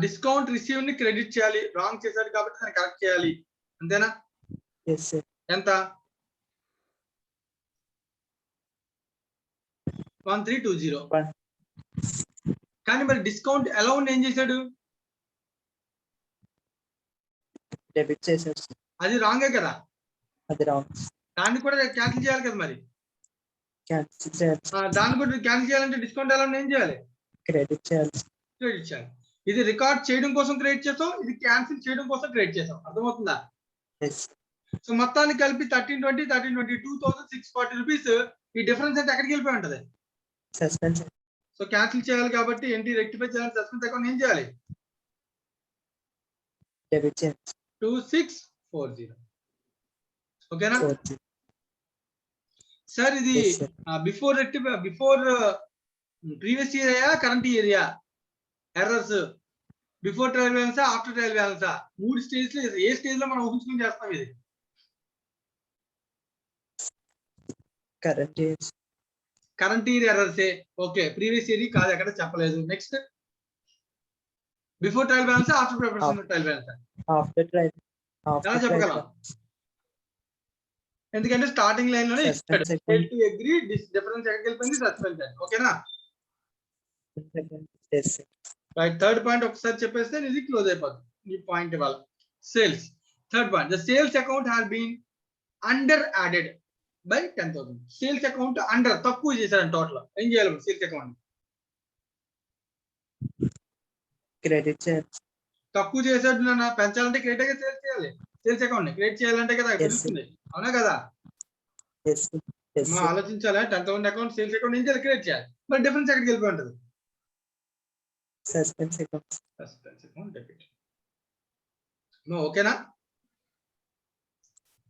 డిస్కౌంట్ రిసీవ్ ని క్రెడిట్ చేయాలి. రాంగ్ చేశారు కాబట్టి దాన్ని కరెక్ట్ చేయాలి, అంతేనా? ఎంత? 1320. One. కానీ మరి డిస్కౌంట్ అలౌండ్ ఏం చేశాడు? డెబిట్ చేశారు సార్. అది రాంగే కదా, అది రాంగ్. దాన్ని కూడా క్యాన్సిల్ చేయాలి కదా మరి. క్యాన్సిల్ చేయాలి సార్. దాన్ని కూడా క్యాన్సిల్ చేయాలంటే డిస్కౌంట్ అలౌండ్ ఏం చేయాలి? క్రెడిట్ చేయాలి సార్. క్రెడిట్ చేయాలి. ఇది రికార్డ్ చేయడం కోసం క్రియేట్ చేసాం, ఇది క్యాన్సిల్ చేయడం కోసం క్రియేట్ చేసాం. అర్థమవుతుందా? ఎస్. సో మొత్తాన్ని కలిపి 1320 2640 రూపీస్. ఈ డిఫరెన్స్ అంటే ఎక్కడికి వెళ్ళిపోయి ఉంటది? సస్పెన్స్. సో క్యాన్సిల్ చేయాలి కాబట్టి ఏంటి, రెక్టిఫై చేయాలి, సస్పెన్స్ అకౌంట్ ఏం చేయాలి? డెబిట్ చేయాలి 2640. ఓకేనా 40. సార్? ఇది Yes, sir. Before previous year current year errors, before trial balance after trial balance, 3 stage లో ఏ స్టేజ్ లో మనం ఊహించుకుని చేస్తాం ఇది? Current year. కరెంట్ ఇయర్ ఎర్రర్సే. ఓకే, ప్రీవియస్ ఇయర్ కాదు, ఎక్కడ చెప్పలేదు. Next before trial balance after preparation trial balance after trial. ఎలా చెప్పగలం? ఎందుకంటే స్టార్టింగ్ లైన్ లోనే Suspense account. అగ్రీ డిఫరెన్స్ ఎక్కడికి వెళ్ళిపోయింది? సస్పెన్స్. ఓకేనా? Yes sir. Right. Third point ఒకసారి చెప్పేస్తే ఇది క్లోజ్ అయిపోతుంది ఈ పాయింట్ ఇవాళ. Sales. Third point, the sales account has been under added by 10,000. Sales account under, తక్కువ చేశాడు టోటల్. ఏం చేయాలి సేల్స్ అకౌంట్? క్రెడిట్ చేయాలి. తక్కువ చేశాడు నాన్న, పెంచాలంటే క్రియేట్ గా సేల్స్ చేయాలి. సేల్స్ అకౌంట్ క్రియేట్ చేయాలంటే కదా తెలుస్తుంది, అవునా కదా? ఎస్. ఎస్ మనం ఆలోచించాలి. 10,000 అకౌంట్ సేల్స్ అకౌంట్ ఏం చేయాలి? క్రియేట్ చేయాలి. మరి డిఫరెన్స్ ఎక్కడికి వెళ్ళిపోయి ఉంటుంది? Suspense account. Suspense account debit. No, ఓకేనా?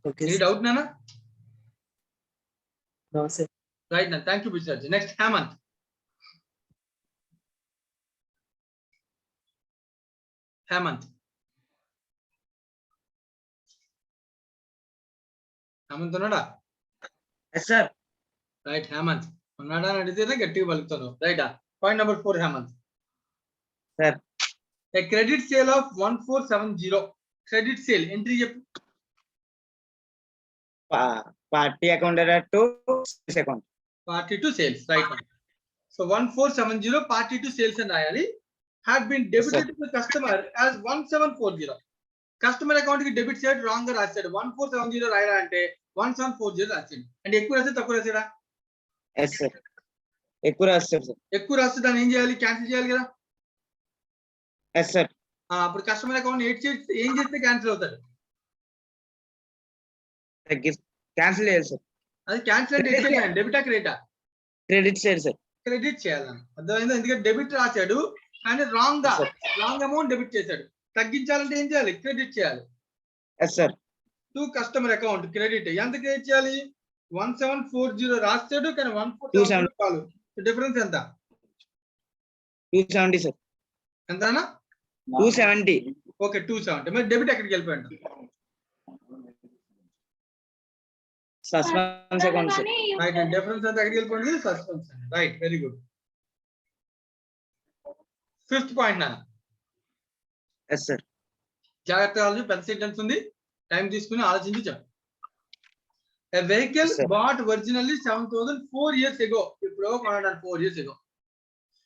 ఓకే ఎనీ డౌట్ నానా? No sir. రైట్ నా, థ్యాంక్ యూ బిచార్జ్. నెక్స్ట్ హేమంత్. హేమంత్ ఉన్నాడా? Yes sir. రైట్. హేమంత్ ఉన్నాడా అని అడిగితేనే గట్టిగా పలుకుతాను. రైటా? Point number 4 Hemanth. Sir. A credit sale of 1470. Credit sale entry చెప్పు. Party account to sales account. Party to sales. Right. So 1470 party to sales అని రాయాలి. Had been debited to customer as 1740. Customer account కి debit side wrong గా రాశాడు. 1470 రాయరా అంటే 1740 రాశాడు. అంటే ఎక్కువ రాస్తే తక్కువ రాశాడా? Yes sir. ఎక్కువ రాస్తారు సార్. ఎక్కువ రాస్తే దాన్ని ఏం చేయాలి? క్యాన్సిల్ చేయాలి కదా. Yes sir. అప్పుడు కస్టమర్ అకౌంట్ ఏం చేస్తే క్యాన్సిల్ అవుతాడు? క్యాన్సిల్ చేయాలి సార్. అది క్యాన్సిల్ అంటే డెబిటా క్రెడిటా? క్రెడిట్ చేయాలి సార్. క్రెడిట్ చేయాలని అర్థమైందా? ఎందుకంటే డెబిట్ రాశాడు కానీ రాంగ్ అమౌంట్ డెబిట్ చేశాడు. తగ్గించాలంటే ఏం చేయాలి? క్రెడిట్ చేయాలి. Yes sir. To customer account credit. ఎంత క్రెడిట్ చేయాలి? 1740 రాస్తాడు కానీ 1470 కాదు. డిఫరెన్స్ ఎంత? 270 సార్. ఎంతనా? 270. ఓకే 270. మరి డెబిట్ ఎక్కడికి వెళ్ళిపోయింది? Suspense account sir. Right. Difference ఎంత ఎక్కడికి వెళ్ళిపోయింది? Suspense. Right, very good. Fifth point నా. Yes sir. జాగ్రత్తగా ఆలోచించి, పెద్ద సెంటెన్స్ ఉంది, టైం తీసుకుని ఆలోచించి చెప్పండి. A vehicle Yes, sir. bought originally 7,000 4 years ago. ఇప్పుడు 4 years ago.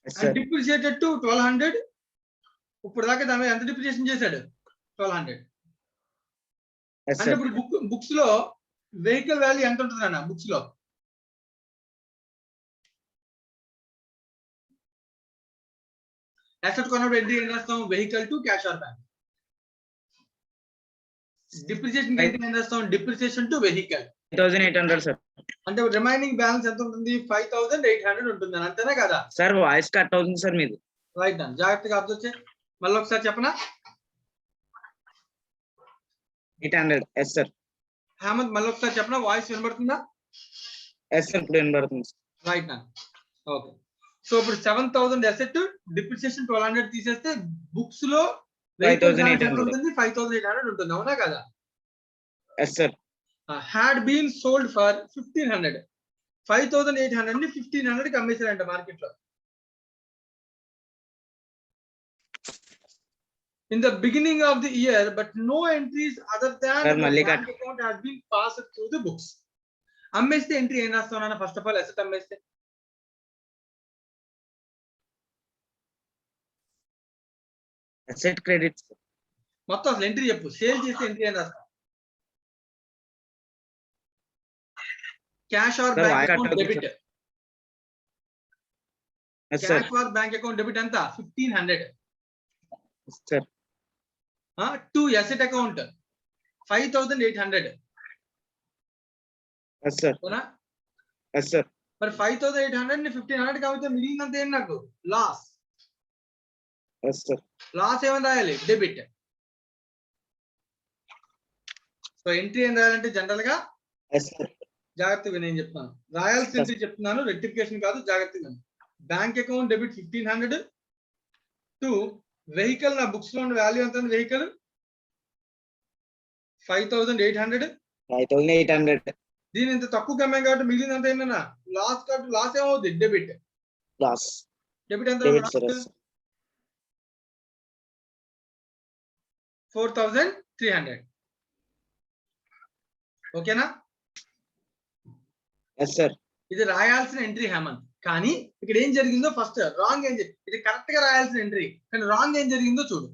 Yes And sir. depreciated to 1,200. ఇప్పుడు దాకా దాని మీద ఎంత డిప్రిసియేషన్ చేశాడు? 1,200. ఎస్ అంటే సార్. ఇప్పుడు బుక్స్ లో వెహికల్ వాల్యూ ఎంత ఉంటుంది అన్న? బుక్స్ లో అసెట్ కొన్నప్పుడు ఎంట్రీ ఏం రాస్తాం? Vehicle to cash or bank. Depreciation entry ఏం రాస్తాం? Depreciation to vehicle. 5,800 సార్. అంటే రిమైనింగ్ బ్యాలెన్స్ ఎంత ఉంటుంది? 5,800 ఉంటుంది అని, అంతేనా కదా? సార్ వాయిస్ కట్ అవుతుంది సార్ మీది. రైట్ అండి, జాగ్రత్తగా అబ్జర్వ్ చేయి. మళ్ళీ ఒకసారి చెప్పనా? 800. Yes sir. హేమంత్ మళ్ళీ ఒకసారి చెప్పనా? వాయిస్ వినబడుతుందా? Yes sir. ఇప్పుడు వినబడుతుంది. రైట్ అండి, ఓకే. సో ఇప్పుడు 7,000 అసెట్, డిప్రిసియేషన్ 1,200 తీసేస్తే బుక్స్ లో 5,800 ఉంటుంది, 5,800 ఉంటుంది, అవునా కదా? Yes sir. Had been sold for 1,500. 5,800 ని 1,500 కి అమ్మేశారంట మార్కెట్ లో. In the beginning of the year, but no entries other than Sir, the Malli bank account has been passed through the books. అమ్మేస్తే ఎంట్రీ ఏం రాస్తావు? ఫస్ట్ ఆఫ్ ఆల్ అసెట్ అమ్మేస్తే asset credits. మొత్తం అసలు ఎంట్రీ చెప్పు. Sale చేస్తే entry అని రాస్తాం. Cash or Sir, bank why account cut out, debit. Yes, sir. Cash or bank account debit ఎంత? 1500. Yes, sir. To asset account 5800. Yes, sir. అవునా? Yes, sir. మరి 5800 ని 1500 కాబట్టి మిగిలినంత ఏం నాకు? లాస్. Yes, sir. లాస్ ఏమని రాయాలి? డెబిట్. సో ఎంట్రీ ఏం రాయాలంటే జనరల్ గా Yes, sir. జాగ్రత్తగా నేను చెప్తున్నాను. రాయాల్సిన ఎంట్రీ చెప్తున్నాను, రెక్టిఫికేషన్ కాదు. జాగ్రత్తగా bank account debit 1500 to vehicle. నా బుక్స్ లో వాల్యూ ఎంత? వెహికల్ 5800. 5800 దీని ఇంత తక్కువ అమ్మాం కాబట్టి మిగిలినంత ఏంటన్నా? లాస్. కాబట్టి లాస్ ఏమవుద్ది? డెబిట్. loss. డెబిట్ ఎంత? Debit, sir. Yes, sir. 4300. ఓకేనా? Yes, sir. ఇది రాయాల్సిన ఎంట్రీ హేమంత్. కానీ ఇక్కడ ఏం జరిగిందో ఫస్ట్ రాంగ్ ఏం జరిగింది. ఇది కరెక్ట్ గా రాయాల్సిన ఎంట్రీ, కానీ రాంగ్ ఏం జరిగిందో చూడు.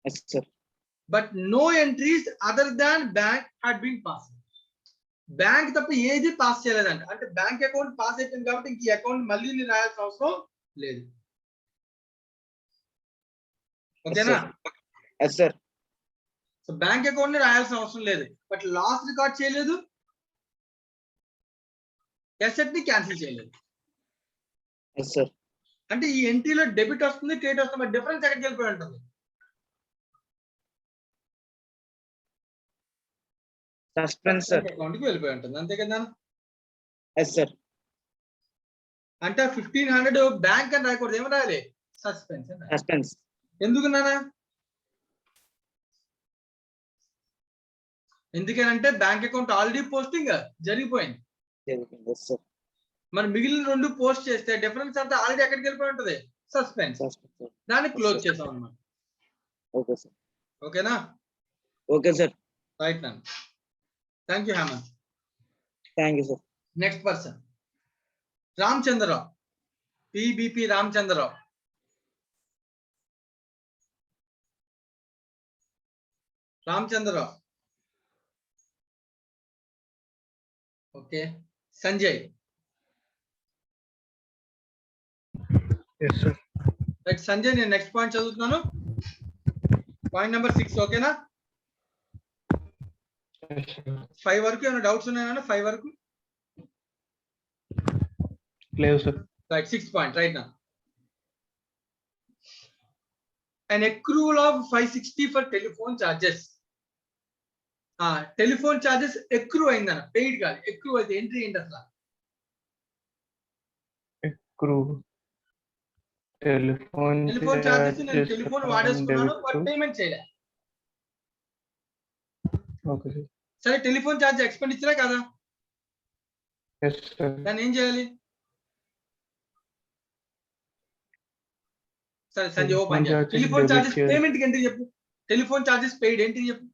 Yes, sir. But no entries other than bank had been pass. Bank తప్ప ఏది పాస్ చేయలేదంట. అంటే బ్యాంక్ అకౌంట్ పాస్ అయిపోయింది కాబట్టి ఇంక ఈ అకౌంట్ మళ్ళీ నేను రాయాల్సిన అవసరం లేదు. ఓకేనా? Yes, sir. So bank account ని రాయాల్సిన అవసరం లేదు. బట్ లాస్ రికార్డ్ చేయలేదు, అసెట్ ని క్యాన్సిల్ చేయలేదు. Yes, sir. అంటే ఈ ఎంట్రీలో డెబిట్ వస్తుంది, క్రెడిట్ వస్తుంది. మరి డిఫరెన్స్ ఎక్కడికి వెళ్ళిపోయి ఉంటుంది? Suspense, sir. అకౌంట్ కి వెళ్ళిపోయి ఉంటుంది. అంతే కదా? Yes, sir. అంటే 1500 బ్యాంక్ అని రాయకూడదు. ఏమని రాయాలి? సస్పెన్స్ అని రాయాలి. Suspense. ఎందుకున్నానా? ఎందుకనంటే బ్యాంక్ అకౌంట్ ఆల్రెడీ పోస్టింగ్ జరిగిపోయింది. Yes, sir. మరి మిగిలిన 2 పోస్ట్ చేస్తే డిఫరెన్స్ అంతా ఆల్రెడీ ఎక్కడికి వెళ్ళిపోయి ఉంటుంది? సస్పెన్స్. Suspense, sir. దాన్ని క్లోజ్ చేసాం అన్నమాట. Okay, sir. ఓకేనా? Okay, sir. రైట్ నాన్న. Thank you Hemanth. Thank you, sir. Next person Ramachandrarao. PBP Ramachandrarao. Ramachandrarao. Okay. Sanjay. Yes, sir. Right Sanjay, నేను నెక్స్ట్ పాయింట్ చదువుతున్నాను. Point number 6. ఓకేనా? Yes, sir. 5 వరకు ఏమైనా డౌట్స్ ఉన్నాయన్నా? 5 వరకు. లేదు, sir. రైట్. 6 పాయింట్ రైట్ నా. An accrual of 560 for telephone charges. Telephone charges accrue అయిందన్న, paid కాదు. ఎక్రూ అయితే ఎంట్రీ ఏంటి అసలు? Crew. Telephone చార్జెస్ నేను charges telephone from వాడేసుకున్నాను, debit but to- payment చేయలే. Okay, sir. సరే, టెలిఫోన్ చార్జ్ ఎక్స్పెండిచరే కదా? Yes, sir. దాన్ని ఏం చేయాలి? సరే సంజయ్, ఓ Telephone పని charges టెలిఫోన్ debit చార్జెస్ చేయాలి. పేమెంట్ కి ఎంట్రీ చెప్పు. టెలిఫోన్ చార్జెస్ పెయిడ్ ఎంట్రీ చెప్పు.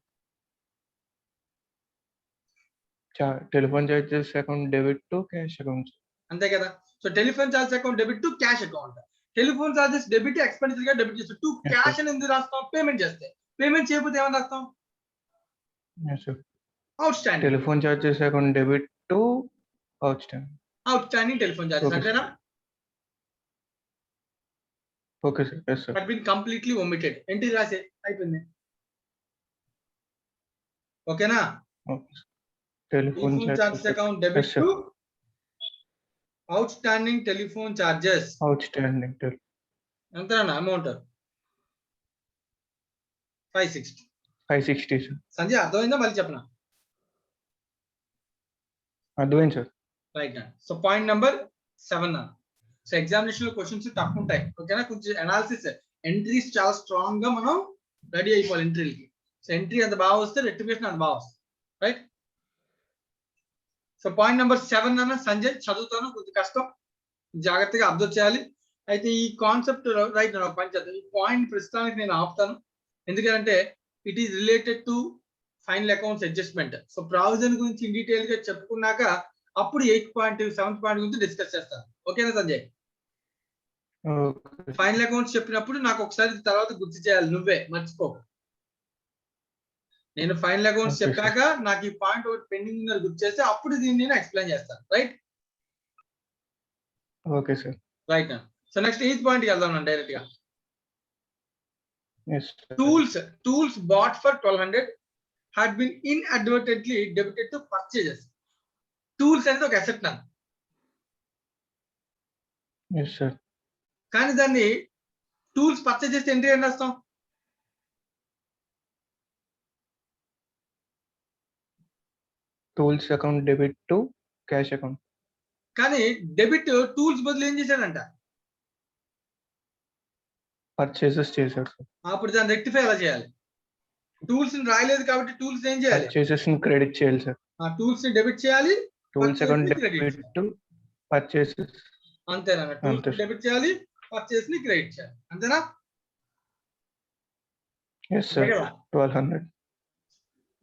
Telephone charges account debit to cash account. అంతే కదా? So telephone charge account debit to cash account. Telephone charges debit expenditure గా డెబిట్ చేస్తాం. To cash అని ఎందుకు రాస్తాం? పేమెంట్ చేస్తే. పేమెంట్ చేయకపోతే ఏమని రాస్తాం? Yes, sir. Outstanding. Telephone charges account debit to outstanding. Outstanding telephone charges Okay. అంతేనా? Okay, sir. Yes, sir. But been completely omitted. Entry రాసే అయిపోయింది. ఓకేనా? Okay, sir. Telephone telephone charges charges account debit Yes, sir. To outstanding telephone charges. outstanding. ఎంతనా amount? 560. 560, sir. Sanjay అర్థమైందా? మళ్ళీ చెప్పనా? అర్థమైంది, sir. Right అండి. సో పాయింట్ నెంబర్ 7 అన్న. సో ఎగ్జామినేషన్ లో క్వశ్చన్స్ టఫ్ ఉంటాయి. ఓకేనా? కొంచెం అనాలిసిస్, ఎంట్రీస్ చాలా స్ట్రాంగ్ గా మనం రెడీ అయిపోవాలి ఎంట్రీలకి. సో ఎంట్రీ అంత బాగా వస్తే రెక్టిఫికేషన్ అంత బాగా వస్తుంది. రైట్. సో పాయింట్ నెంబర్ 7 అన్న సంజయ్ చదువుతాను, కొంచెం కష్టం, జాగ్రత్తగా అబ్జర్వ్ చేయాలి. అయితే ఈ కాన్సెప్ట్ రైట్ నాకు పని చేద్దాం. ఈ పాయింట్ ప్రస్తుతానికి నేను ఆపుతాను, ఎందుకంటే it is related to final accounts adjustment. So provision గురించి ఇన్ డీటెయిల్ గా చెప్పుకున్నాక అప్పుడు 8 పాయింట్ 7 పాయింట్ గురించి డిస్కస్ చేస్తాను. ఓకేనా సంజయ్? Okay. ఫైనల్ అకౌంట్స్ చెప్పినప్పుడు నాకు ఒకసారి తర్వాత గుర్తు చేయాలి, నువ్వే మర్చిపో. నేను ఫైనల్ అకౌంట్స్ Okay, sir. చెప్పాక నాకు ఈ పాయింట్ ఒకటి పెండింగ్ ఉందని గుర్తు చేస్తే అప్పుడు దీన్ని నేను ఎక్స్ప్లెయిన్ చేస్తాను. Right Okay, sir. Right. So next 8th పాయింట్కి వెళ్దాం డైరెక్ట్ గా. Yes, sir. Tools bought for 1200 had been inadvertently debited to purchases. Tools అనేది ఒక అసెట్ నా, Yes, sir. కానీ దాన్ని టూల్స్ పర్చేజ్ చేస్తే ఎంట్రీ అని రాస్తాం. Tools account debit to cash account. కానీ డెబిట్ టూల్స్ బదులు ఏం చేశాడంట, Purchases చేశారు sir. అప్పుడు దాన్ని రెక్టిఫై ఎలా చేయాలి? టూల్స్ ని రాయలేదు కాబట్టి టూల్స్ ఏం చేయాలి? Purchases ని credit చేయాలి sir. ఆ టూల్స్ ని డెబిట్ చేయాలి, Tools Purchases account ని credit debit to purchases. అంతేనా? టూల్స్ అంతే. డెబిట్ చేయాలి, పర్చేస్ ని క్రెడిట్ చేయాలి, అంతేనా? Yes, sir. Okay, 1200.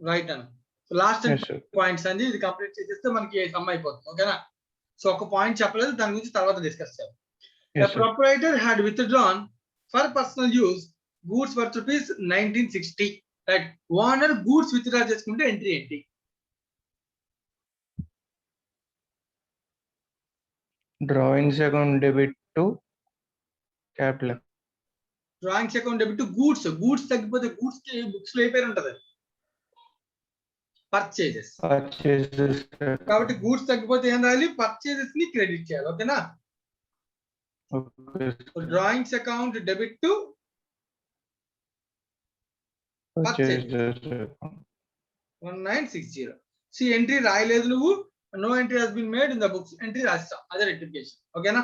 రైట్ అన్న. So last Yes, sir. Points అండి, ఇది కంప్లీట్ చేసేస్తే మనకి సమ్ అయిపోతుంది. ఓకేనా? సో ఒక పాయింట్ చెప్పలేదు, దాని గురించి తర్వాత డిస్కస్ చేద్దాం. The Yes, sir. proprietor had withdrawn for personal use goods worth rupees 1960. Right? Owner goods withdraw చేసుకుంటే ఎంట్రీ ఏంటి? Drawings account debit to capital. Drawings account debit goods, goods తగ్గిపోతే గూడ్స్ కి బుక్స్ లో ఏ పేరు ఉంటది? పర్చేజెస్. Purchases. sir. కాబట్టి goods తగ్గిపోతే ఏం రాయాలి? పర్చేజెస్ ని క్రెడిట్ చేయాలి. ఓకేనా? Okay. sir. Drawings account debit to Purchases account. 1960. C entry రాయలేదు నువ్వు, no entry has been made in the books, entry రాస్తాం, అదే రెక్టిఫికేషన్. ఓకేనా?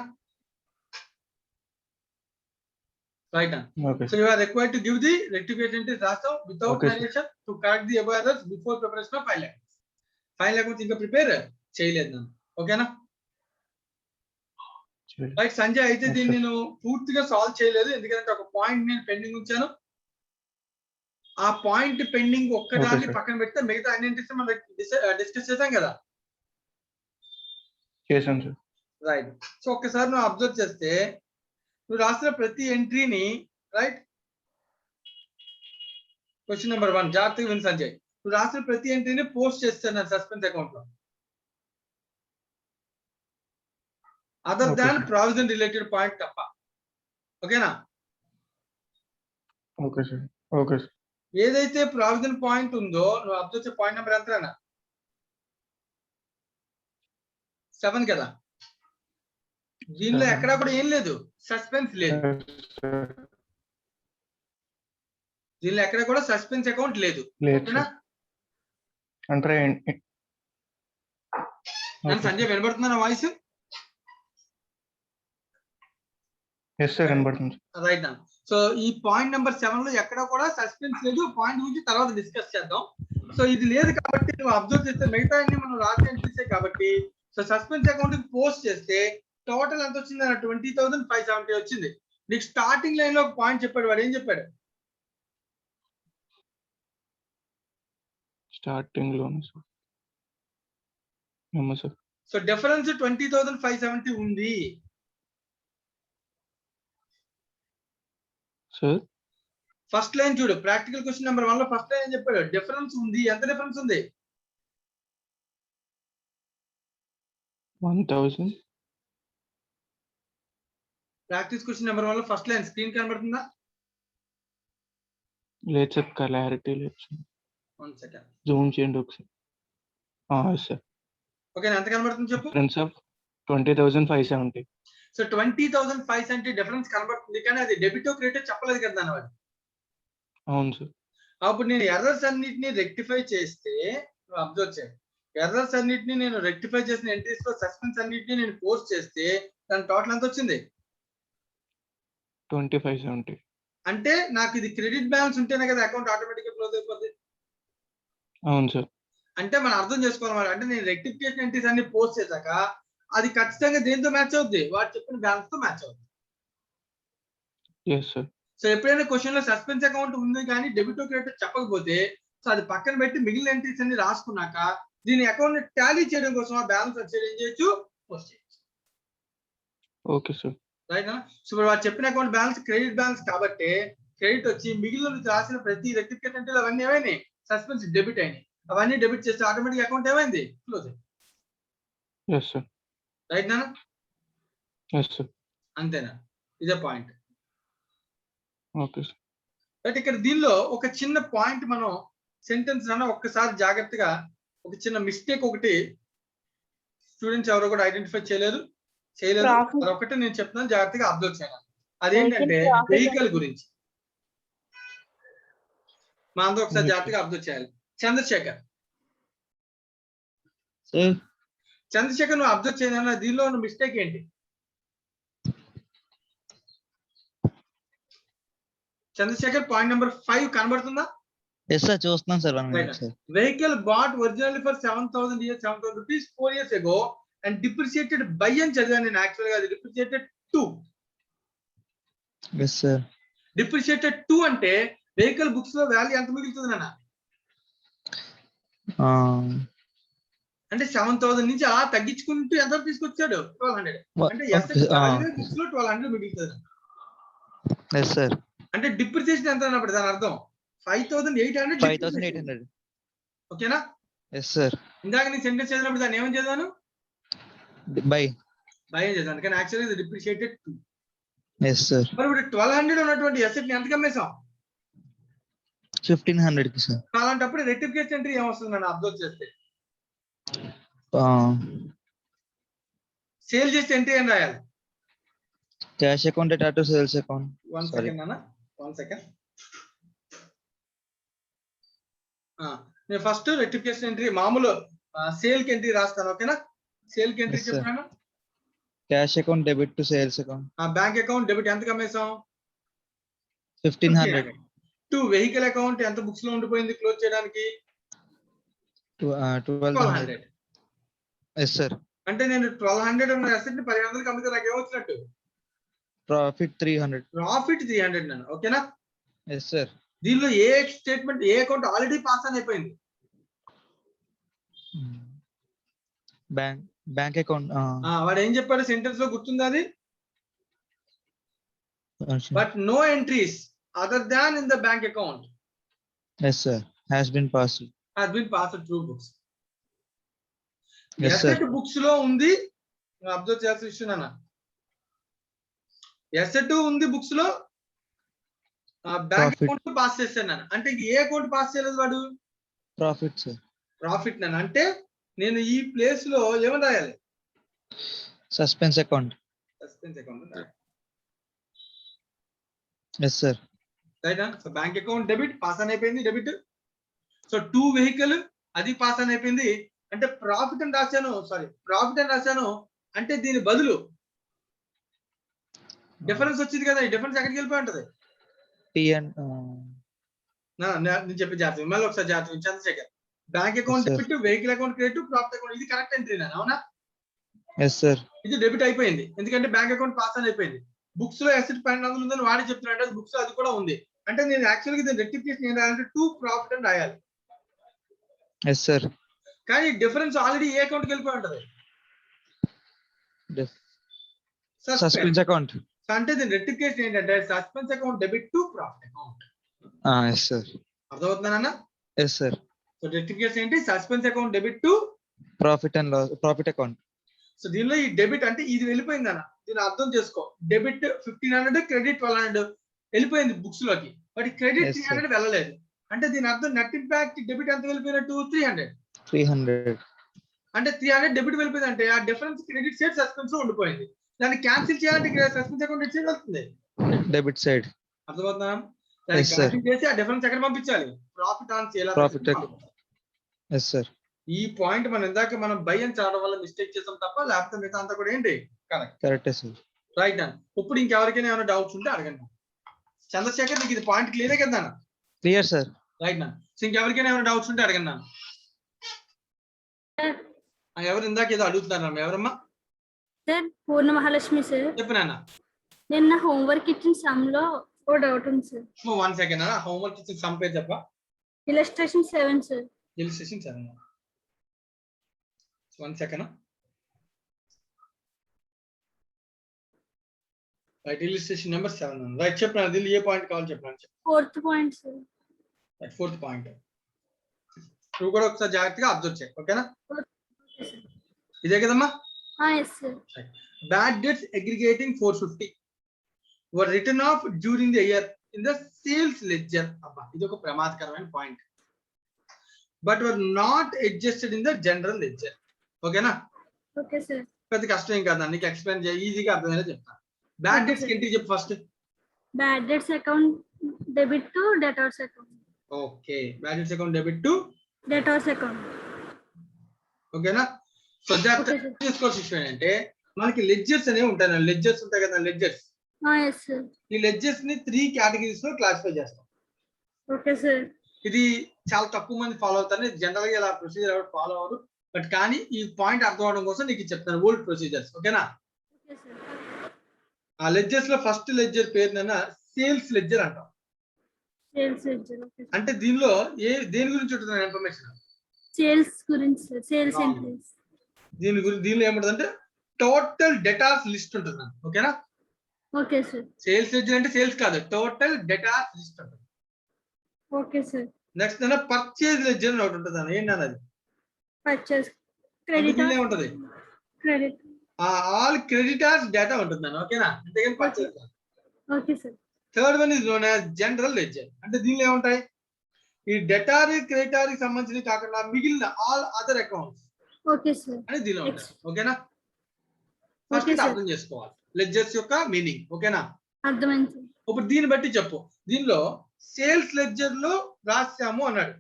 రైట్ అన్న. Okay. So you are required to give the rectification entries రాస్తాం without Okay, sir. narration to correct the above errors before preparation of final accounts. Final accounts ఇంకా prepare చేయలేదు నన్ను. ఓకేనా? Sure. Right Sanjay, అయితే Yes, దీన్ని sir. నేను పూర్తిగా solve చేయలేదు, ఎందుకంటే ఒక పాయింట్ నేను పెండింగ్ ఉంచాను. ఆ పాయింట్ పెండింగ్ ఒక్కదాన్ని Okay, sir. పక్కన పెడితే మిగతా అన్ని ఎంట్రీస్ మనం డిస్కస్ చేసాం కదా. చేశాను సార్. రైట్. సో ఒక్కసారి నువ్వు అబ్జర్వ్ చేస్తే నువ్వు రాసిన ప్రతి ఎంట్రీని, రైట్, క్వశ్చన్ నెంబర్ 1 జాగ్రత్తగా విను సంజయ్. నువ్వు రాసిన ప్రతి ఎంట్రీని పోస్ట్ చేస్తాను సస్పెన్స్ అకౌంట్ లో, అదర్ Okay, దాన్ sir. ప్రావిజన్ రిలేటెడ్ పాయింట్ తప్ప. ఓకేనా? Okay sir. Okay sir. ఏదైతే ప్రావిజన్ పాయింట్ ఉందో నువ్వు అబ్జర్వ్ చేసే పాయింట్ నెంబర్ ఎంతనా? 7 కదా. దీనిలో 7. ఎక్కడా కూడా ఏం లేదు, సస్పెన్స్ లేదు. దీనిలో ఎక్కడ కూడా సస్పెన్స్ అకౌంట్ లేదు. లేదు ఓకేనా? సార్. అంటే నేను సంజయ్ వినబడుతున్నా వాయిస్? ఎస్ సార్ కనబడుతుంది. రైట్ నా. సో ఈ పాయింట్ నెంబర్ 7 లో ఎక్కడ కూడా సస్పెన్స్ లేదు. పాయింట్ గురించి తర్వాత డిస్కస్ చేద్దాం. సో ఇది లేదు కాబట్టి నువ్వు అబ్జర్వ్ చేస్తే మిగతా అన్ని మనం రాసి ఎంట్రీసే కాబట్టి, సో సస్పెన్స్ అకౌంట్ కి పోస్ట్ చేస్తే టోటల్ ఎంత వచ్చింది అన్న 20,570 వచ్చింది. నీకు స్టార్టింగ్ లైన్ లో ఒక పాయింట్ చెప్పాడు, వాడు ఏం చెప్పాడు? స్టార్టింగ్ లోనే సార్. ఏమో సార్. సో డిఫరెన్స్ 20,570 ఉంది. సార్ ఫస్ట్ లైన్ చూడు, ప్రాక్టికల్ క్వశ్చన్ నెంబర్ 1 లో ఫస్ట్ లైన్ ఏం చెప్పాడు? డిఫరెన్స్ ఉంది. ఎంత డిఫరెన్స్ ఉంది? 1,000. ప్రాక్టీస్ క్వశ్చన్ నెంబర్ 1 లో ఫస్ట్ లైన్ స్క్రీన్ కనబడుతుందా? లేదు సార్, క్లారిటీ లేదు సార్. 1 సెకండ్. జూమ్ చేయండి ఒకసారి. సార్. ఓకే, ఎంత కనబడుతుంది చెప్పు? Difference of 20,570. సో 20,570 డిఫరెన్స్ కనబడుతుంది, కానీ అది డెబిటో క్రెడిటో చెప్పలేదు కదా దాని వాడు. అవును సార్. అప్పుడు నేను ఎర్రర్స్ అన్నిటిని రెక్టిఫై చేస్తే, అబ్జర్వ్ చేయండి, ఎర్రర్స్ అన్నిటిని నేను రెక్టిఫై చేసిన ఎంట్రీస్ లో సస్పెన్స్ అన్నిటిని నేను పోస్ట్ చేస్తే దాని టోటల్ ఎంత వచ్చింది? 2570. అంటే నాకు ఇది క్రెడిట్ బ్యాలెన్స్ ఉంటేనే కదా అకౌంట్ ఆటోమేటిక్ గా క్లోజ్ అయిపోతుంది. అవును సార్. అంటే మనం అర్థం చేసుకోవాలి, అంటే నేను రెక్టిఫికేషన్ ఎంట్రీస్ అన్ని పోస్ట్ చేశాక అది ఖచ్చితంగా దేంతో మ్యాచ్ అవుద్ది? వాడు చెప్పిన బ్యాలెన్స్ తో మ్యాచ్ అవుతుంది. Yes sir. సో ఎప్పుడైనా క్వశ్చన్ లో సస్పెన్స్ అకౌంట్ ఉంది కానీ డెబిటో క్రెడిటో చెప్పకపోతే, సో అది పక్కన పెట్టి మిగిలిన ఎంట్రీస్ అన్ని రాసుకున్నాక దీని అకౌంట్ ని టాలీ చేయడం కోసం ఆ బ్యాలెన్స్ వచ్చేది ఏం చేయొచ్చు? పోస్ట్ చేయొచ్చు. Okay sir. రైట్ సో ఇప్పుడు వాడు చెప్పిన అకౌంట్ బ్యాలెన్స్ క్రెడిట్ బ్యాలెన్స్ కాబట్టి క్రెడిట్ వచ్చి మిగిలిన రాసిన ప్రతి రెక్టిఫికేషన్ ఎంట్రీలు అవన్నీ ఏమైనాయి సస్పెన్స్ డెబిట్ అయినాయి అవన్నీ డెబిట్ చేస్తే ఆటోమేటిక్ అకౌంట్ ఏమైంది క్లోజ్ అయింది Yes, sir. రైట్ నాన్న Yes, sir. అంతేనా ఇదే పాయింట్ Okay, sir. బట్ ఇక్కడ దీనిలో ఒక చిన్న పాయింట్ మనం సెంటెన్స్ అన్న ఒక్కసారి జాగ్రత్తగా ఒక చిన్న మిస్టేక్ ఒకటి స్టూడెంట్స్ ఎవరో కూడా ఐడెంటిఫై చేయలేదు Profit. అదొకటి నేను చెప్తున్నాను జాగ్రత్తగా అబ్జర్వ్ చేయాలి అదేంటంటే Vehicle profit. వెహికల్ గురించి మా అందరూ ఒకసారి Okay. జాగ్రత్తగా అబ్జర్వ్ చేయాలి చంద్రశేఖర్ Sir, చంద్రశేఖర్ నువ్వు అబ్జర్వ్ చేయాలన్న దీనిలో ఉన్న మిస్టేక్ ఏంటి చంద్రశేఖర్ పాయింట్ నెంబర్ 5 కనబడుతుందా yes, sir. చూస్తున్నాను sir 1 minute, sir. vehicle bought originally for 7,000 rupees 4 years ago and depreciated by అని చదివాను నేను యాక్చువల్ గా అది depreciated to Yes, sir. depreciated to అంటే వెహికల్ బుక్స్ లో వాల్యూ ఎంత మిగులుతుంది నాన్న అంటే 7,000 నుంచి అలా తగ్గించుకుంటూ ఎంత తీసుకొచ్చాడు 1,200 అంటే Okay, బుక్స్ లో 1,200 మిగులుతుంది yes, sir. అంటే డిప్రిసియేషన్ ఎంత అన్నప్పుడు దాని అర్థం 5,800 5,800. ఓకేనా Yes, sir. ఇందాక నేను సెంటెన్స్ చదివినప్పుడు దాన్ని ఏమని చదివాను By. భయం చేశాను కానీ యాక్చువల్లీ ఇది డిప్రిషియేటెడ్ Yes, sir. మరి ఇప్పుడు 1,200 ఉన్నటువంటి అసెట్ ని ఎంత కమ్మేసాం 1,500 కి sir. అలాంటప్పుడు రెక్టిఫికేషన్ ఎంట్రీ ఏమొస్తుంది నన్ను అబ్జర్వ్ చేస్తే సేల్ చేస్తే ఎంట్రీ ఏం రాయాలి Cash account to sales account. 1 Sorry. Second అన్న 1 సెకండ్ నేను ఫస్ట్ రెక్టిఫికేషన్ ఎంట్రీ మామూలు సేల్ కి ఎంట్రీ రాస్తాను ఓకేనా సేల్ కి ఎంట్రీ Yes, sir. చెప్పాను Cash account debit to sales account. Bank account debit ఎంత కమ్మేసాం 1,500. టు వెహికల్ అకౌంట్ ఎంత బుక్స్ లో ఉండిపోయింది క్లోజ్ చేయడానికి To 1,200. 1,200 Yes, sir. అంటే నేను 1,200 ఉన్న అసెట్ ని 1,500 కమ్మితే నాకు ఏమొచ్చినట్టు Profit 300. ప్రాఫిట్ 300 నన్ను ఓకేనా Yes, sir. దీనిలో ఏ స్టేట్మెంట్ ఏ అకౌంట్ ఆల్రెడీ పాస్ అని అయిపోయింది Bank account. వాడు ఏం చెప్పాడు సెంటెన్స్ లో గుర్తుందా అది but no entries other than in the bank account Yes, sir. Has been passed. Has been passed through books Yes, sir. Asset books లో ఉంది అబ్జర్వ్ చేయాల్సిన విషయం అన్న ఎసెట్ ఉంది బుక్స్ లో బ్యాంక్ Profit. అకౌంట్ పాస్ చేశాను నేను అంటే ఏ అకౌంట్ పాస్ చేయలేదు వాడు Profit, sir. ప్రాఫిట్ నన్ను అంటే నేను ఈ ప్లేస్ లో ఏమని రాయాలి Suspense account. Suspense account Yes, sir. రైటా so bank account debit pass అని అయిపోయింది డెబిట్ సో టు వెహికల్ అది పాస్ అని అయిపోయింది అంటే ప్రాఫిట్ అని రాశాను ప్రాఫిట్ అని రాశాను అంటే దీని బదులు డిఫరెన్స్ వచ్చింది కదా ఈ డిఫరెన్స్ ఎక్కడికి వెళ్ళిపోయి ఉంటది T and నేను చెప్పి జాగ్రత్త మళ్ళీ ఒకసారి జాగ్రత్త Chandrashekar bank account Yes, sir. Debit vehicle account credit profit account ఇది కరెక్ట్ ఎంట్రీ నాన్న అవునా yes, sir. ఇది డెబిట్ అయిపోయింది ఎందుకంటే బ్యాంక్ అకౌంట్ పాస్ అని అయిపోయింది బుక్స్ లో అసెట్ 1,200 ఉందని వాడే చెప్తున్నాడు బుక్స్ లో అది కూడా ఉంది అంటే నేను యాక్చువల్గా ఇది రెక్టిఫికేషన్ ఏం రాయాలంటే టు ప్రాఫిట్ అని రాయాలి Yes, sir. కానీ డిఫరెన్స్ ఆల్రెడీ ఏ అకౌంట్కి వెళ్ళిపోయి ఉంటది Suspense account. సో అంటే దీని రెక్టిఫికేషన్ ఏంటంటే suspense account debit to profit account Yes, sir. అర్థమవుతుందన్న Yes, sir. సో రెక్టిఫికేషన్ ఏంటి suspense account debit to Profit and loss. Profit account. So దీనిలో ఈ డెబిట్ అంటే ఇది వెళ్ళిపోయింది అన్న దీన్ని అర్థం చేసుకో డెబిట్ 1,500 క్రెడిట్ 1,200 వెళ్ళిపోయింది బుక్స్ లోకి బట్ క్రెడిట్ Yes, sir. 300 వెళ్ళలేదు అంటే దీని అర్థం నెట్ ఇంపాక్ట్ డెబిట్ ఎంత వెళ్ళిపోయినట్టు 300 300. అంటే 300 డెబిట్ వెళ్ళిపోయింది అంటే ఆ డిఫరెన్స్ క్రెడిట్ సైడ్ సస్పెన్స్ లో ఉండిపోయింది దాన్ని క్యాన్సిల్ చేయాలంటే ఇక్కడ సస్పెన్స్ అకౌంట్ ఇట్ సైడ్ వస్తుంది Debit side. అర్థమవుతుందా దాన్ని Yes, sir. క్యాన్సిల్ చేసి ఆ డిఫరెన్స్ ఎక్కడ పంపించాలి profit on sale Profit account. Yes, sir. ఈ పాయింట్ మనం ఇందాక మనం బై అని చదవడం వల్ల మిస్టేక్ చేసాం తప్ప లేకపోతే మిగతా అంతా కూడా ఏంటి కరెక్ట్ Correct, sir. రైట్ అన్న ఇప్పుడు ఇంకెవరికైనా ఏమైనా డౌట్స్ ఉంటే అడగండి చంద్రశేఖర్ నీకు ఇది పాయింట్ క్లియర్ కదా అన్న Clear, sir. రైట్ నా సో ఇంకెవరికైనా ఏమైనా డౌట్స్ ఉంటే అడగండి నాన్న ఎవరు ఇందాక ఏదో అడుగుతున్నారు ఎవరమ్మా సార్ పూర్ణ మహాలక్ష్మి సార్ చెప్పు నాన్న నిన్న హోంవర్క్ ఇచ్చిన సమ్ లో ఓ డౌట్ ఉంది సార్ 1 సెకండ్ అన్న హోంవర్క్ ఇచ్చిన సమ్ పేరు చెప్పా illustration 7 sir illustration 7 1 second right illustration number 7 right చెప్పండి దీనిలో ఏ పాయింట్ కావాలి చెప్పండి 4th point, sir. Right 4th point నువ్వు కూడా ఒకసారి జాగ్రత్తగా అబ్జర్వ్ చేయి ఓకేనా Okay, sir. ఇదే కదమ్మా Yes, sir. bad debts aggregating 450 were written off during the year in the sales ledger అబ్బా ఇది ఒక ప్రమాదకరమైన point but were not adjusted in the general ledger ఓకేనా Okay, sir. పెద్ద కష్టం ఏం కాదు నీకు ఎక్స్ప్లెయిన్ చేయ ఈజీగా అర్థమయ్యేలా చెప్తాను బ్యాడ్ డెట్స్ ఏంటి చెప్పు first Bad debts account debit to debtors account. Okay bad debts account debit to Debtors account. ఓకేనా సో జాగ్రత్త Okay, sir. తీసుకోవాల్సిన విషయం ఏంటంటే మనకి లెడ్జర్స్ అనేవి ఉంటాయి లెడ్జర్స్ ఉంటాయి కదా లెడ్జర్స్ Yes, sir. ఈ లెడ్జర్స్ ని 3 కేటగిరీస్ లో క్లాసిఫై చేస్తాం Okay, sir. ఇది చాలా తక్కువ మంది ఫాలో అవుతారు జనరల్ గా ఇలా ప్రొసీజర్ ఎవరు ఫాలో అవ్వరు బట్ కానీ ఈ పాయింట్ అర్థం అవడం కోసం నీకు చెప్తాను ఓల్డ్ ప్రొసీజర్స్ ఓకేనా Okay, sir. ఆ లెడ్జర్స్ లో ఫస్ట్ లెడ్జర్ పేరున సేల్స్ లెడ్జర్ అంటాం Sales ledger. Okay, sir. అంటే దీనిలో దేని గురించి ఉంటుంది ఇన్ఫర్మేషన్ Sales గురించి, sir. Sales Wrong. entries. దీనిలో ఏముంటుంది అంటే టోటల్ డేటాస్ లిస్ట్ ఉంటుంది ఓకేనా Okay, sir. సేల్స్ లెడ్జర్ అంటే సేల్స్ కాదు టోటల్ డేటాస్ లిస్ట్ ఉంటుంది Okay, sir. Next purchase ledger అని ఒకటి ఉంటుంది ఏంటి అది Purchase. అంటే Credit. దీనిలో ఏముంటది Credit. ఆల్ క్రెడిటార్స్ డేటా ఉంటుంది ఓకేనా అంతేగాని purchase Okay, sir. Third one is known as general ledger అంటే దీనిలో ఏముంటాయి ఈ డెటార్ క్రెడిటార్ కి సంబంధించి కాకుండా మిగిలిన all other accounts Okay, sir. అని దీనిలో ఉంటాయి ఓకేనా ఫస్ట్ Okay, sir. అర్థం చేసుకోవాలి లెడ్జర్స్ యొక్క మీనింగ్ ఓకేనా అర్థమైంది, sir. ఇప్పుడు దీన్ని బట్టి చెప్పు దీనిలో సేల్స్ లెడ్జర్ లో రాసాము అన్నాడు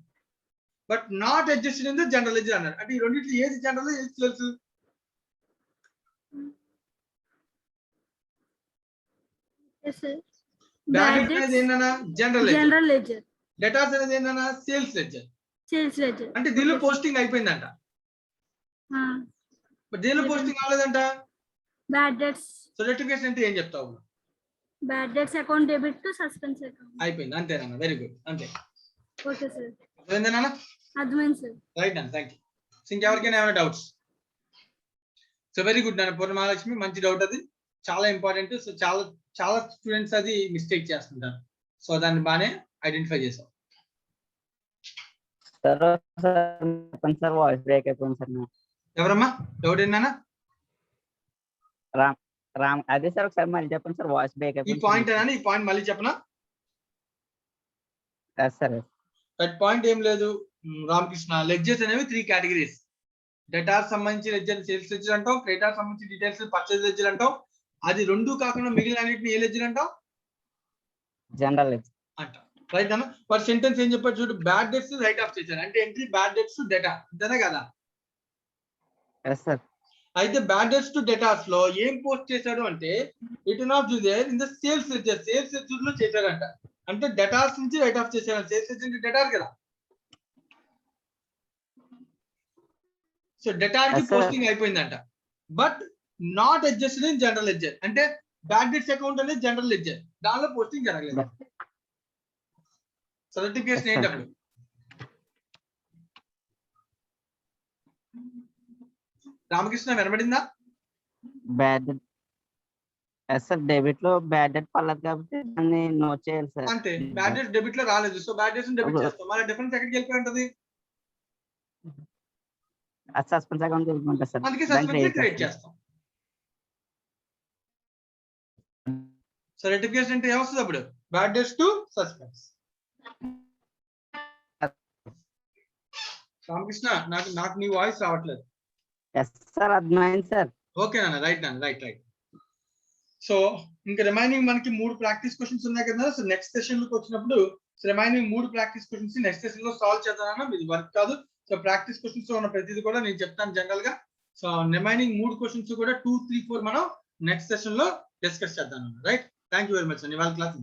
but not adjusted in the general ledger అన్నాడు అంటే ఈ రెండింటిలో ఏది జనరల్ ఏది sales Yes, sir. Bad Bad debt అనేది debts, ఏంటన్నా general ledger General ledger. Debtors అనేది ఏంటన్నా సేల్స్ లెడ్జర్ Sales ledger. అంటే దీనిలో పోస్టింగ్ అయిపోయిందంట బట్ దీనిలో పోస్టింగ్ అవ్వలేదంట Bad debts. సో రెటిఫికేషన్ అంటే ఏం చెప్తావు Bad debts account debit to suspense account. అయిపోయింది అంతేనా వెరీ గుడ్ అంతే Okay, sir. అర్థమైందేనా అర్థమైంది, sir. రైట్ అన్న థ్యాంక్ యూ ఇంకెవరికైనా ఏమైనా డౌట్స్ సో వెరీ గుడ్ నాన్న పూర్ణమహాలక్ష్మి మంచి డౌట్ అది చాలా ఇంపార్టెంట్ సో చాలా చాలా స్టూడెంట్స్ అది మిస్టేక్ చేస్తుంటారు సో దాన్ని బాగానే ఐడెంటిఫై చేసాం సార్ వాయిస్ బ్రేక్ అయిపోయింది సార్ ఎవరమ్మా డౌట్ ఏంటన్నా రామ్ అదే సార్ ఒకసారి మళ్ళీ చెప్పండి సార్ వాయిస్ బ్రేక్ ఈ అయిపోయింది పాయింట్ ఏనా ఈ పాయింట్ మళ్ళీ చెప్పనా సార్ దట్ పాయింట్ ఏం లేదు రామకృష్ణ లెడ్జర్స్ అనేవి 3 కేటగిరీస్ డేటార్ సంబంధించి లెడ్జర్ సేల్స్ లెడ్జర్ అంటాం క్రెడిటార్ సంబంధించి డీటెయిల్స్ పర్చేజ్ లెడ్జర్ అంటాం అది రెండు కాకుండా మిగిలిన అన్నిటిని ఏ లెడ్జర్ అంటాం జనరల్ అంటాం రైట్ అన్న వాటి సెంటెన్స్ ఏం చెప్పారు చూడు బ్యాడ్ డెట్స్ రైట్ ఆఫ్ చేశారు అంటే entry bad debts to data అంతేనా కదా సార్ అయితే బ్యాడ్ డెట్స్ టు డేటాస్ లో ఏం పోస్ట్ చేశాడు అంటే return of junior in the sales ledger లో చేశాడంట అంటే డేటాస్ నుంచి రైట్ ఆఫ్ చేశాడు సేల్స్ లెడ్జర్ డేటార్ కదా సో డేటార్ కి Yes, sir. పోస్టింగ్ అయిపోయిందంట but not adjusted in general ledger అంటే బ్యాడ్ డెట్స్ అకౌంట్ అనేది జనరల్ లెడ్జర్ దానిలో పోస్టింగ్ జరగలేదు సో రెటిఫికేషన్ Yes, sir. ఏంటి అప్పుడు రామకృష్ణ వినబడిందా బ్యాడ్ సార్ డెబిట్ లో బ్యాడ్ డెట్ పర్లేదు కాబట్టి దాన్ని నోట్ చేయాలి సార్ అంతే బ్యాడ్ డెట్స్ డెబిట్ లో రాలేదు so bad debts debit Okay. చేస్తాం మరి డిఫరెన్స్ ఎక్కడికి వెళ్ళిపోయి ఉంటది అది సస్పెన్స్ అకౌంట్ ఉంటుంది సార్ అందుకే దాన్ని సస్పెన్స్ create క్రియేట్ చేస్తాం. చేస్తాం సో రెటిఫికేషన్ అంటే ఏమొస్తుంది అప్పుడు bad debts to suspense Ramakrishna నాకు నీ వాయిస్ రావట్లేదు Yes, సార్ అర్థమైంది సార్ ఓకే నాన్న రైట్ సో ఇంకా రిమైనింగ్ మనకి 3 ప్రాక్టీస్ క్వశ్చన్స్ ఉన్నాయి కదా సో నెక్స్ట్ సెషన్ లోకి వచ్చినప్పుడు remaining 3 practice questions next session లో సాల్వ్ చేద్దామన్నా ఇది వర్క్ కాదు సో ప్రాక్టీస్ క్వశ్చన్స్ లో ఉన్న ప్రతిదీ కూడా నేను చెప్తాను జనరల్ గా సో రిమైనింగ్ 3 క్వశ్చన్స్ కూడా 2, 3, 4 మనం నెక్స్ట్ సెషన్ లో డిస్కస్ చేద్దాం right thank you very much అండి ఇవాళ క్లాస్